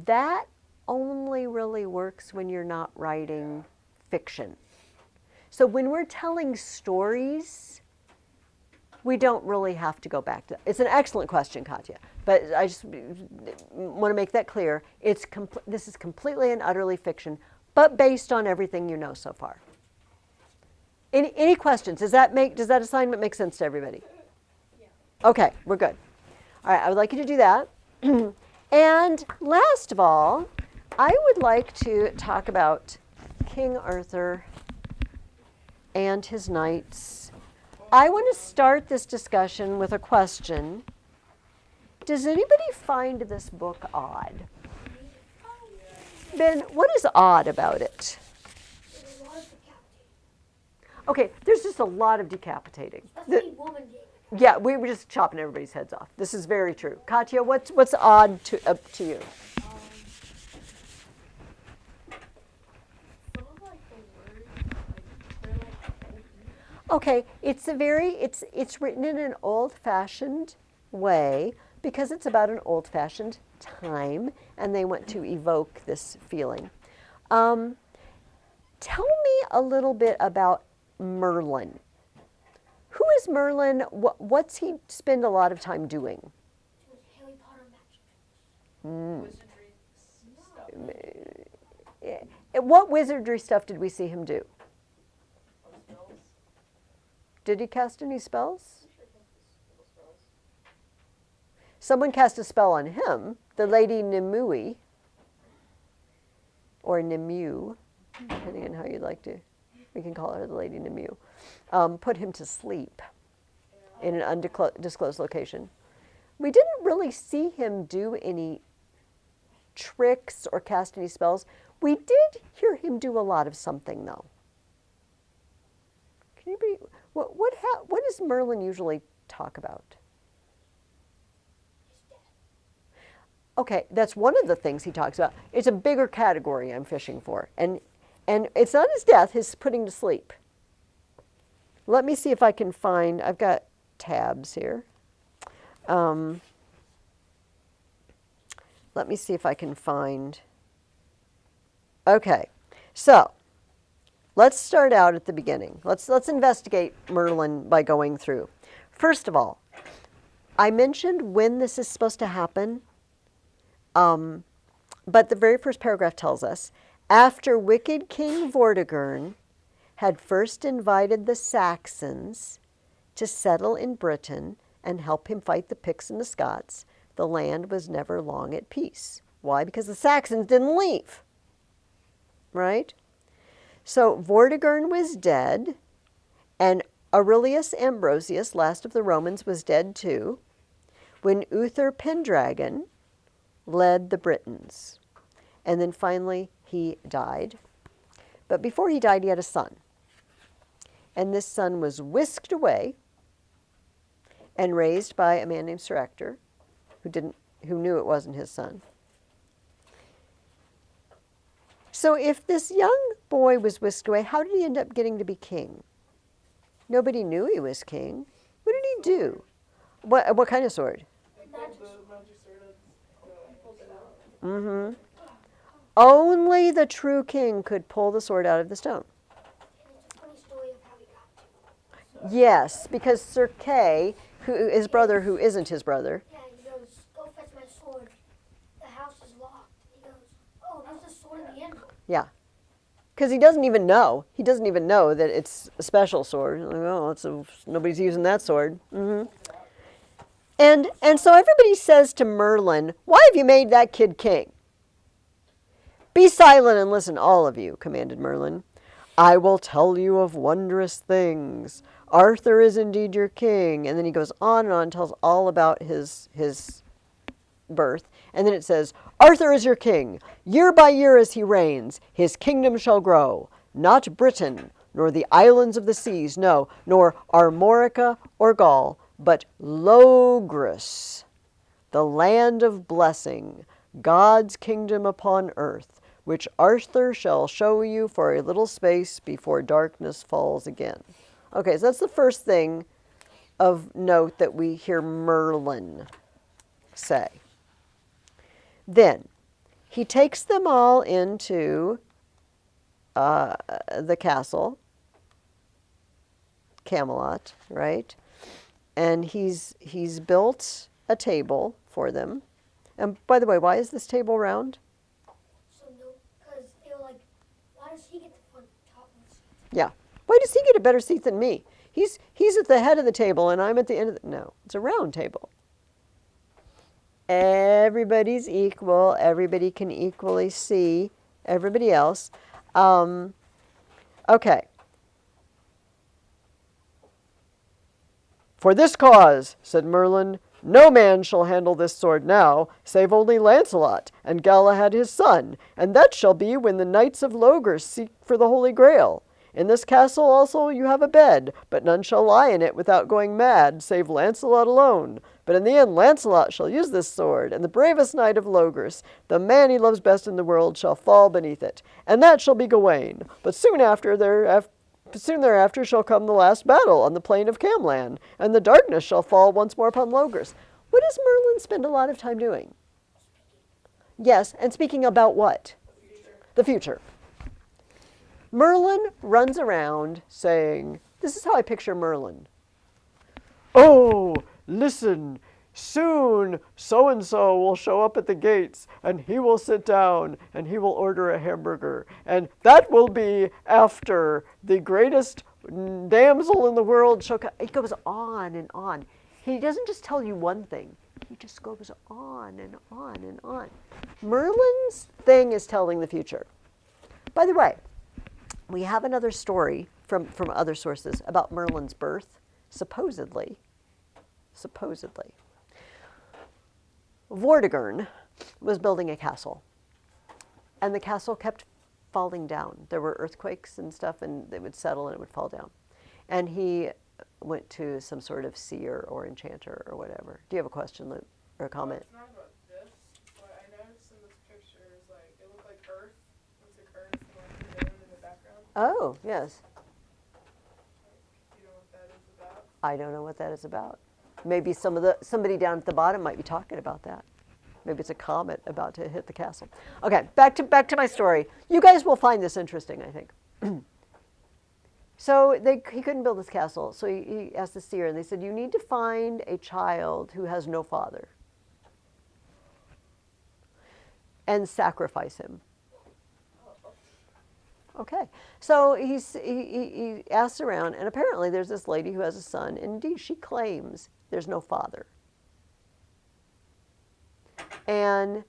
That only really works when you're not writing fiction. So when we're telling stories, we don't really have to go back to that. It's an excellent question, Katya, but I just want to make that clear. This is completely and utterly fiction, but based on everything you know so far. Any questions? Does that assignment make sense to everybody? Yeah. Okay, we're good. All right, I would like you to do that. And last of all, I would like to talk about King Arthur and his knights. I want to start this discussion with a question. Does anybody find this book odd? Ben, what is odd about it? Okay, there's just a lot of decapitating. Yeah, we were just chopping everybody's heads off. This is very true. Katya, what's odd to you? Okay, it's written in an old-fashioned way because it's about an old-fashioned time, and they want to evoke this feeling. Tell me a little bit about Merlin. Who is Merlin? What's he spend a lot of time doing? Harry Potter magic. Wizardry stuff. What wizardry stuff did we see him do? Did he cast any spells? Someone cast a spell on him, the Lady Nimue, or Nimue, depending on how you'd like to. We can call her the Lady Nimue. Put him to sleep in an undisclosed location. We didn't really see him do any tricks or cast any spells. We did hear him do a lot of something, though. Can anybody? What does Merlin usually talk about? Okay, that's one of the things he talks about. It's a bigger category I'm fishing for. And it's not his death, his putting to sleep. Let me see if I can find, I've got tabs here. Let me see if I can find, okay, so let's start out at the beginning. Let's investigate Merlin by going through. First of all, I mentioned when this is supposed to happen, but the very first paragraph tells us, after wicked King Vortigern had first invited the Saxons to settle in Britain and help him fight the Picts and the Scots, the land was never long at peace. Why? Because the Saxons didn't leave, right? So Vortigern was dead, and Aurelius Ambrosius, last of the Romans, was dead too, when Uther Pendragon led the Britons. And then finally, he died. But before he died, he had a son. And this son was whisked away and raised by a man named Sir Ector, who knew it wasn't his son. So if this young boy was whisked away, how did he end up getting to be king? Nobody knew he was king. What did he do? What kind of sword? Mm-hmm. Only the true king could pull the sword out of the stone. It's a funny story of how he got to. Yes, because Sir Kay, his brother who isn't his brother. Yeah, he goes, go fetch my sword. The house is locked. He goes, oh, there's a sword in the anvil. Yeah. Because he doesn't even know. He doesn't even know that it's a special sword. Like, oh, nobody's using that sword. Mm-hmm. And so everybody says to Merlin, why have you made that kid king? Be silent and listen, all of you, commanded Merlin. I will tell you of wondrous things, Arthur is indeed your king. And then he goes on and on, tells all about his birth. And then it says, Arthur is your king. Year by year as he reigns, his kingdom shall grow. Not Britain, nor the islands of the seas, no, nor Armorica or Gaul, but Logris, the land of blessing, God's kingdom upon earth, which Arthur shall show you for a little space before darkness falls again. Okay, so that's the first thing of note that we hear Merlin say. Then he takes them all into the castle, Camelot, right? And he's built a table for them. And by the way, why is this table round? So no, because they were like, why does he get the front top of the seat? Yeah. Why does he get a better seat than me? He's at the head of the table and I'm at the end of the... No, it's a round table. Everybody's equal. Everybody can equally see everybody else. Okay. For this cause, said Merlin, no man shall handle this sword now, save only Lancelot and Galahad his son, and that shall be when the knights of Logres seek for the Holy Grail. In this castle also you have a bed, but none shall lie in it without going mad, save Lancelot alone. But in the end Lancelot shall use this sword, and the bravest knight of Logres, the man he loves best in the world, shall fall beneath it, and that shall be Gawain. But soon thereafter shall come the last battle on the plain of Camlan, and the darkness shall fall once more upon Logres. What does Merlin spend a lot of time doing? Yes, and speaking about what? The future. Merlin runs around saying, this is how I picture Merlin. Oh, listen, soon so-and-so will show up at the gates, and he will sit down, and he will order a hamburger, and that will be after the greatest damsel in the world shall come. It goes on and on. He doesn't just tell you one thing. He just goes on and on and on. Merlin's thing is telling the future. By the way, we have another story from other sources about Merlin's birth, supposedly. Vortigern was building a castle, and the castle kept falling down. There were earthquakes and stuff, and they would settle and it would fall down. And he went to some sort of seer or enchanter or whatever. Do you have a question, Luke, or a comment? It's not about this, but I noticed in this picture is like it looked like Earth. Looks like Earth and like the moon in the background. Oh, yes. Do you know what that is about? I don't know what that is about. Maybe somebody down at the bottom might be talking about that. Maybe it's a comet about to hit the castle. Okay, back to my story. You guys will find this interesting, I think. So he couldn't build this castle, so he asked the seer, and they said, you need to find a child who has no father and sacrifice him. Okay, so he asks around, and apparently there's this lady who has a son, and indeed she claims there's no father. And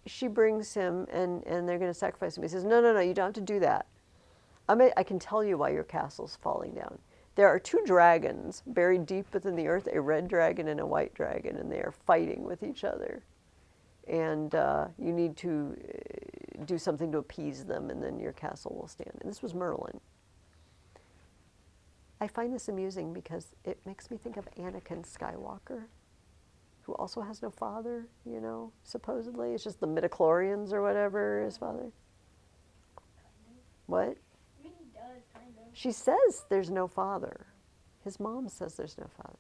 she brings him, and they're going to sacrifice him. He says, no, you don't have to do that. I can tell you why your castle's falling down. There are two dragons buried deep within the earth, a red dragon and a white dragon, and they are fighting with each other. And you need to do something to appease them, and then your castle will stand. And this was Merlin. I find this amusing because it makes me think of Anakin Skywalker, who also has no father, you know, supposedly. It's just the midichlorians or whatever, his father. What? I mean, he does, kind of. She says there's no father. His mom says there's no father.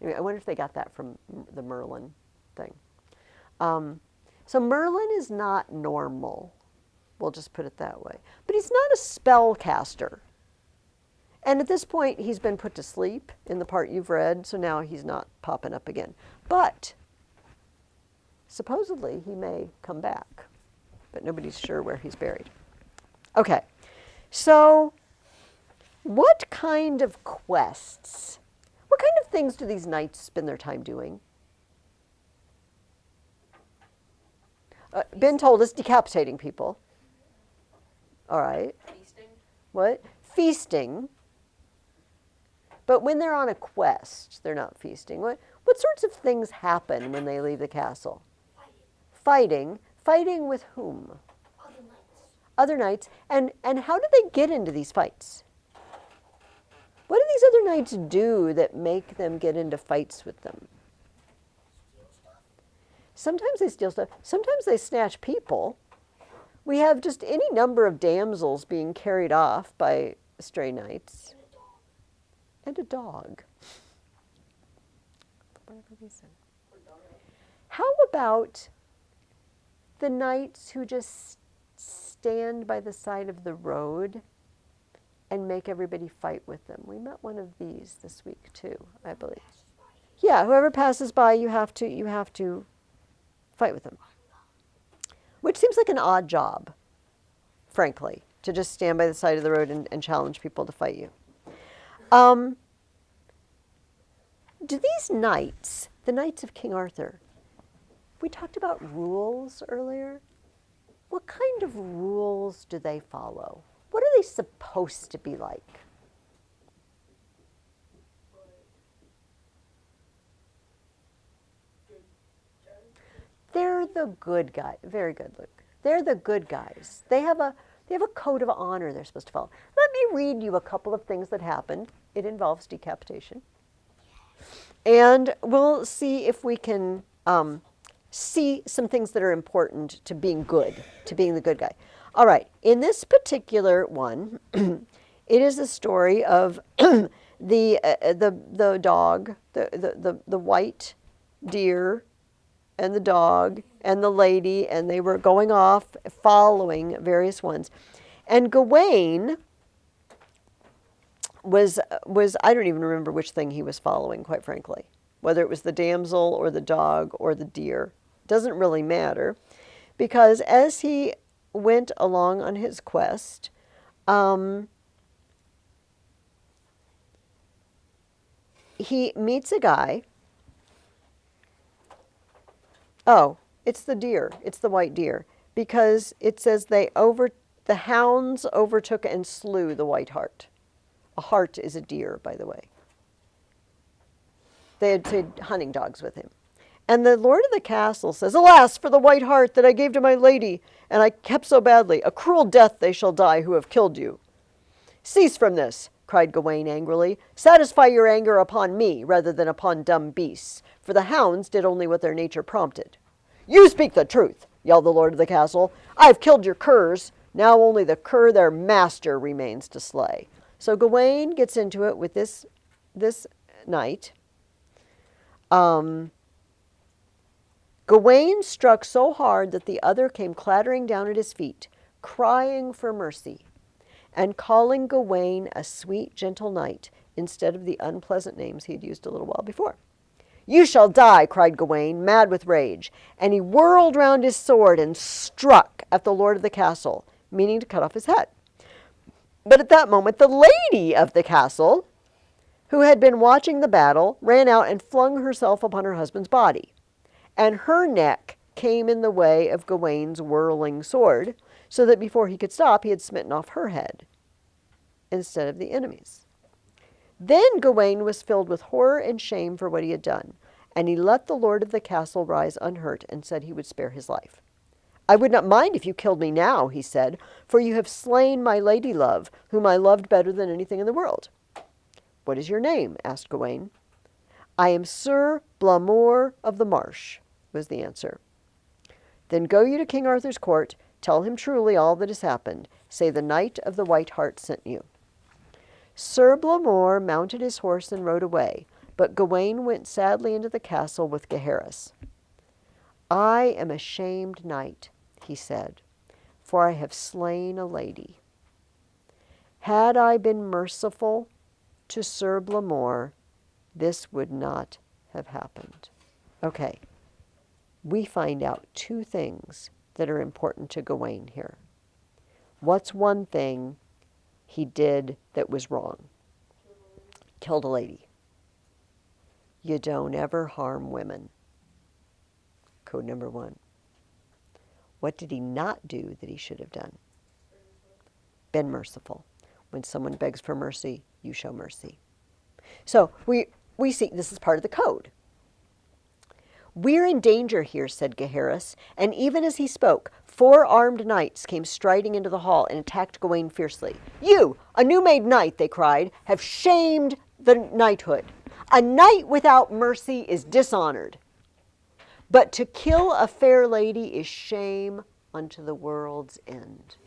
Anyway, I wonder if they got that from the Merlin thing. So Merlin is not normal. We'll just put it that way. But he's not a spellcaster. And at this point, he's been put to sleep in the part you've read, so now he's not popping up again. But supposedly he may come back, but nobody's sure where he's buried. Okay, so what kind of quests, what kind of things do these knights spend their time doing? Ben told us decapitating people. All right. Feasting. What? Feasting. But when they're on a quest, they're not feasting. What sorts of things happen when they leave the castle? Fighting. Fighting with whom? Other knights. Other knights. And how do they get into these fights? What do these other knights do that make them get into fights with them? Steal stuff. Sometimes they steal stuff. Sometimes they snatch people. We have just any number of damsels being carried off by stray knights. And a dog. And a dog. For whatever reason. How about the knights who just stand by the side of the road and make everybody fight with them? We met one of these this week too, I believe. Yeah, whoever passes by, you have to fight with them. Which seems like an odd job, frankly, to just stand by the side of the road and challenge people to fight you. Do these knights, the knights of King Arthur, we talked about rules earlier. What kind of rules do they follow? What are they supposed to be like? They're the good guy. Very good, Luke. They're the good guys. They have a code of honor they're supposed to follow. Let me read you a couple of things that happened. It involves decapitation. And we'll see if we can see some things that are important to being good, to being the good guy. All right. In this particular one, it is a story of the dog, the white deer, and the dog and the lady, and they were going off following various ones. And Gawain was I don't even remember which thing he was following, quite frankly. Whether it was the damsel or the dog or the deer. Doesn't really matter. Because as he went along on his quest, he meets a guy. Oh, it's the deer. It's the white deer. Because it says the hounds overtook and slew the white hart. A hart is a deer, by the way. They had hunting dogs with him. And the lord of the castle says, "Alas, for the white hart that I gave to my lady, and I kept so badly. A cruel death they shall die who have killed you." "Cease from this," cried Gawain angrily. "Satisfy your anger upon me rather than upon dumb beasts, for the hounds did only what their nature prompted." "You speak the truth," yelled the lord of the castle. "I've killed your curs. Now only the cur their master remains to slay." So Gawain gets into it with this knight. Gawain struck so hard that the other came clattering down at his feet, crying for mercy, and calling Gawain a sweet, gentle knight instead of the unpleasant names he had used a little while before. "You shall die," cried Gawain, mad with rage, and he whirled round his sword and struck at the lord of the castle, meaning to cut off his head. But at that moment, the lady of the castle, who had been watching the battle, ran out and flung herself upon her husband's body. And her neck came in the way of Gawain's whirling sword, so that before he could stop, he had smitten off her head instead of the enemy's. Then Gawain was filled with horror and shame for what he had done, and he let the lord of the castle rise unhurt and said he would spare his life. "I would not mind if you killed me now," he said, "for you have slain my lady love, whom I loved better than anything in the world." "What is your name?" asked Gawain. "I am Sir Blamor of the Marsh," was the answer. "Then go you to King Arthur's court, tell him truly all that has happened. Say the Knight of the White Hart sent you." Sir Blamor mounted his horse and rode away, but Gawain went sadly into the castle with Gaheris. "I am a shamed knight," he said, "for I have slain a lady. Had I been merciful to Sir Blamor, this would not have happened." Okay, we find out two things that are important to Gawain here. What's one thing he did that was wrong? Killed a lady. You don't ever harm women. Code number one. What did he not do that he should have done? Been merciful. When someone begs for mercy, you show mercy. So we see this is part of the code. "We're in danger here," said Gaheris, and even as he spoke, 4 armed knights came striding into the hall and attacked Gawain fiercely. "You, a new-made knight," they cried, "have shamed the knighthood. A knight without mercy is dishonored. But to kill a fair lady is shame unto the world's end."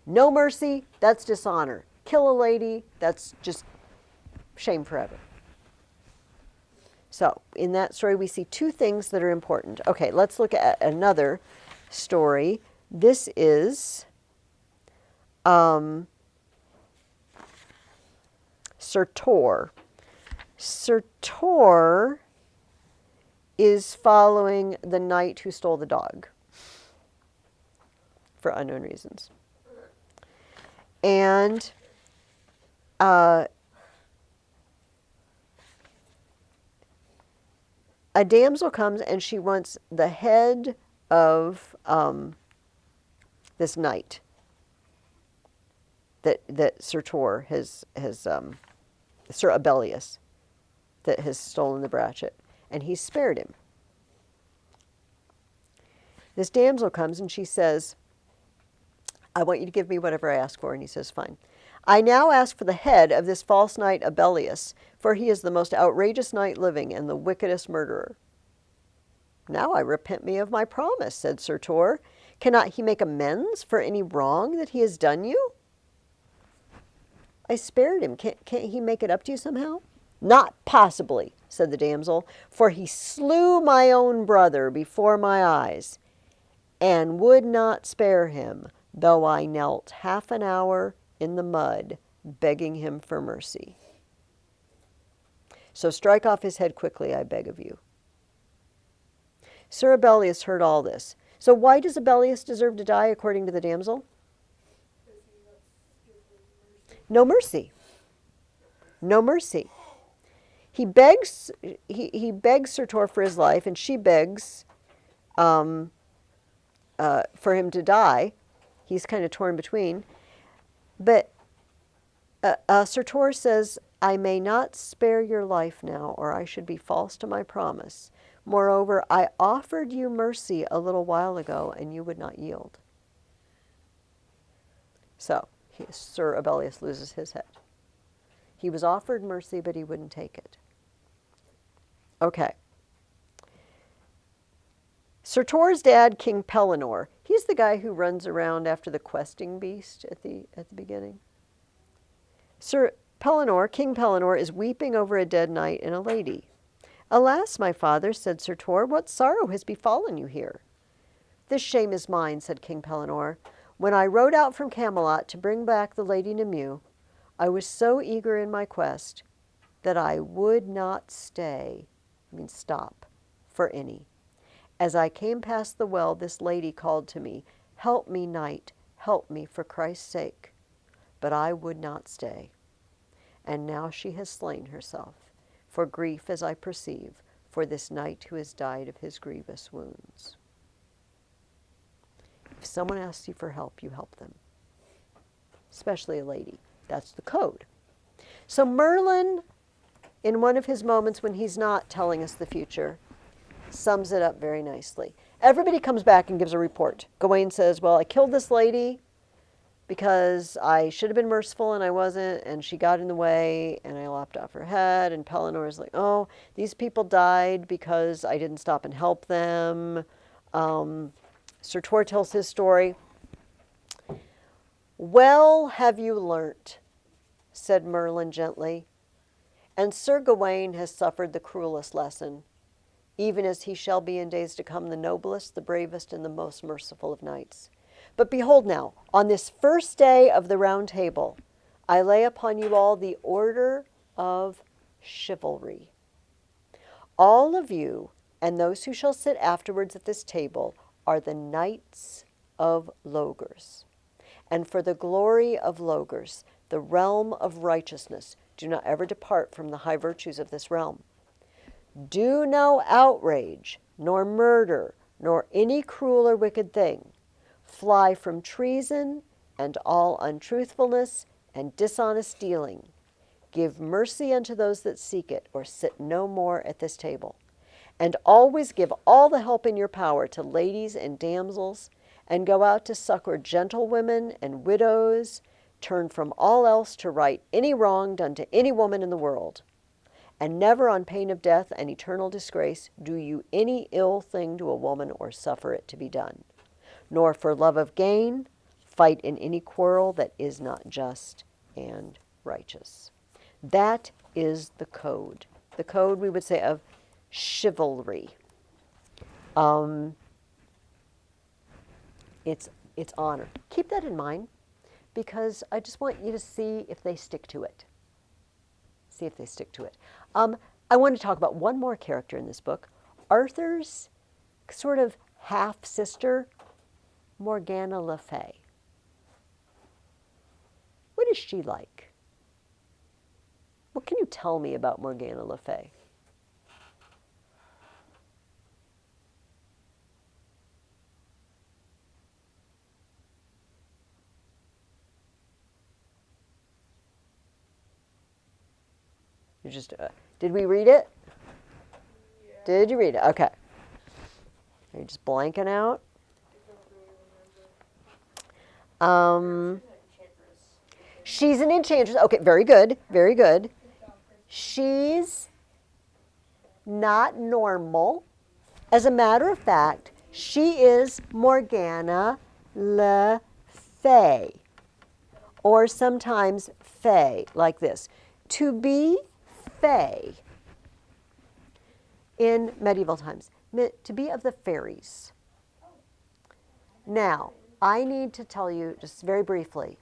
No mercy, that's dishonor. Kill a lady, that's just shame forever. So in that story, we see 2 things that are important. Okay, let's look at another story. This is Sir Tor. Sir Tor is following the knight who stole the dog for unknown reasons. And a damsel comes and she wants the head of this knight that Sir Tor has Sir Abellius, that has stolen the brachet, and he's spared him. This damsel comes and she says, "I want you to give me whatever I ask for." And he says, "Fine. I now ask for the head of this false knight Abellius, for he is the most outrageous knight living and the wickedest murderer." "Now I repent me of my promise," said Sir Tor. "Cannot he make amends for any wrong that he has done you?" "I spared him. Can't he make it up to you somehow?" "Not possibly," said the damsel, "for he slew my own brother before my eyes, and would not spare him, though I knelt half an hour in the mud, begging him for mercy. So strike off his head quickly, I beg of you." Sir Abellius heard all this. So why does Abellius deserve to die, according to the damsel? No mercy. No mercy. He begs Sir Tor for his life, and she begs for him to die. He's kind of torn between. But Sir Tor says, "I may not spare your life now, or I should be false to my promise. Moreover, I offered you mercy a little while ago, and you would not yield." So Sir Abellius loses his head. He was offered mercy, but he wouldn't take it. Okay. Sir Tor's dad, King Pellinore, he's the guy who runs around after the questing beast at the beginning. Sir Pellinore, King Pellinore, is weeping over a dead knight and a lady. "Alas, my father," said Sir Tor, "what sorrow has befallen you here?" "This shame is mine," said King Pellinore. "When I rode out from Camelot to bring back the Lady Nimue, I was so eager in my quest that I would not stop, for any. As I came past the well, this lady called to me, 'Help me, knight, help me for Christ's sake.' But I would not stay. And now she has slain herself, for grief, as I perceive, for this knight who has died of his grievous wounds." If someone asks you for help, you help them, especially a lady. That's the code. So Merlin, in one of his moments when he's not telling us the future, sums it up very nicely. Everybody comes back and gives a report. Gawain says, "Well, I killed this lady because I should have been merciful and I wasn't, and she got in the way and I lopped off her head." And Pellinore is like, "Oh, these people died because I didn't stop and help them." Sir Tor tells his story. "Well have you learnt," said Merlin gently, "and Sir Gawain has suffered the cruelest lesson, even as he shall be in days to come the noblest, the bravest, and the most merciful of knights. But behold now, on this first day of the Round Table, I lay upon you all the order of chivalry. All of you, and those who shall sit afterwards at this table, are the knights of Logres. And for the glory of Logres, the realm of righteousness, do not ever depart from the high virtues of this realm. Do no outrage, nor murder, nor any cruel or wicked thing. Fly from treason and all untruthfulness and dishonest dealing. Give mercy unto those that seek it, or sit no more at this table. And always give all the help in your power to ladies and damsels, and go out to succor gentlewomen and widows. Turn from all else to right any wrong done to any woman in the world. And never on pain of death and eternal disgrace do you any ill thing to a woman or suffer it to be done. Nor for love of gain fight in any quarrel that is not just and righteous. That is the code. The code, we would say, of chivalry. It's honor. Keep that in mind, because I just want you to see if they stick to it. See if they stick to it. I want to talk about one more character in this book, Arthur's sort of half-sister, Morgana Le Fay. What is she like? What can you tell me about Morgana Le Fay? You just did we read it? Yeah. Did you read it? Okay. Are you just blanking out? I don't really remember. She's an enchantress. Okay, very good. Very good. She's not normal. As a matter of fact, she is Morgana Le Fay, or sometimes Fay, like this. To be Fay in medieval times meant to be of the fairies. Now, I need to tell you just very briefly,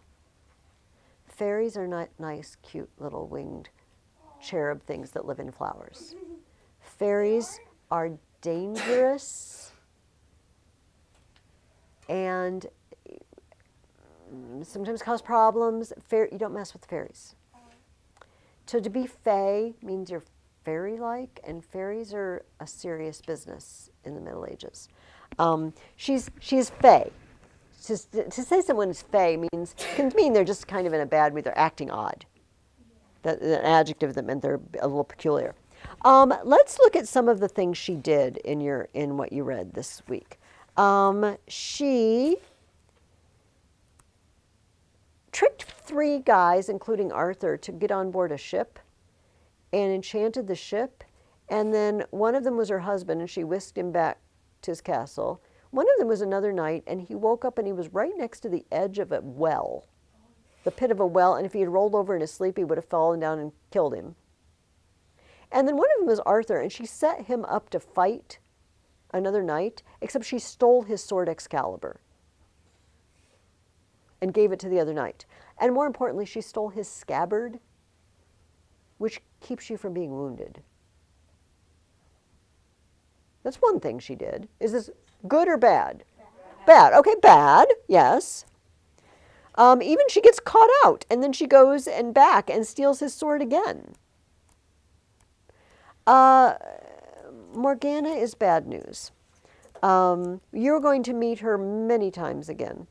fairies are not nice, cute little winged cherub things that live in flowers. Fairies are dangerous and sometimes cause problems. You don't mess with fairies. So to be fae means you're fairy-like, and fairies are a serious business in the Middle Ages. She's fae. To say someone is fae can mean they're just kind of in a bad mood. They're acting odd. That an adjective that meant they're a little peculiar. Let's look at some of the things she did in what you read this week. She tricked 3 guys, including Arthur, to get on board a ship and enchanted the ship. And then one of them was her husband, and she whisked him back to his castle. One of them was another knight, and he woke up and he was right next to the edge of a well, the pit of a well, and if he had rolled over in his sleep, he would have fallen down and killed him. And then one of them was Arthur, and she set him up to fight another knight, except she stole his sword Excalibur and gave it to the other knight. And more importantly, she stole his scabbard, which keeps you from being wounded. That's one thing she did. Is this good or bad? Bad. Okay, bad, yes. Even she gets caught out, and then she goes and back and steals his sword again. Morgana is bad news. You're going to meet her many times again.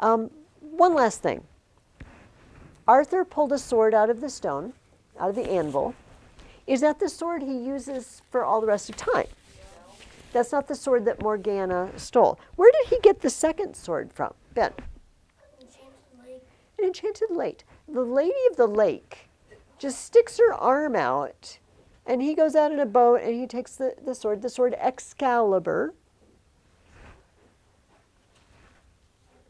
One last thing. Arthur pulled a sword out of the stone, out of the anvil. Is that the sword he uses for all the rest of time? That's not the sword that Morgana stole. Where did he get the second sword from? Ben? Enchanted Lake. An enchanted lake. The lady of the lake just sticks her arm out, and he goes out in a boat, and he takes the sword Excalibur,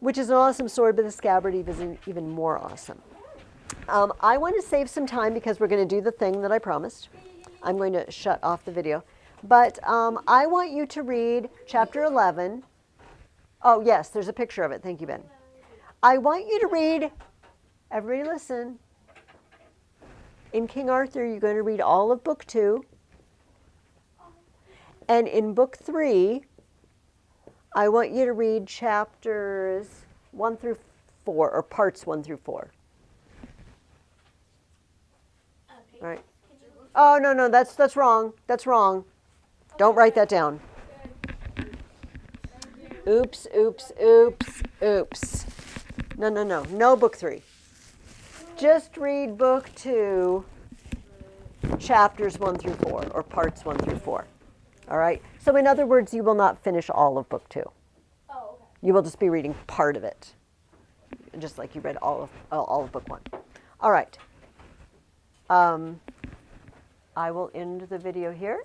which is an awesome sword, but the scabbard is even more awesome. I want to save some time because we're going to do the thing that I promised. I'm going to shut off the video. But I want you to read chapter 11. Oh, yes, there's a picture of it. Thank you, Ben. I want you to read, everybody listen. In King Arthur, you're going to read all of book 2. And in book 3, I want you to read chapters 1 through 4, or parts 1 through 4. All right. Oh, no, that's wrong. That's wrong. Don't write that down. Oops. No, book 3. just read book 2, chapters 1 through 4, or parts 1 through 4. All right? So in other words, you will not finish all of book 2. Oh, okay. You will just be reading part of it, just like you read all of book 1. All right. I will end the video here.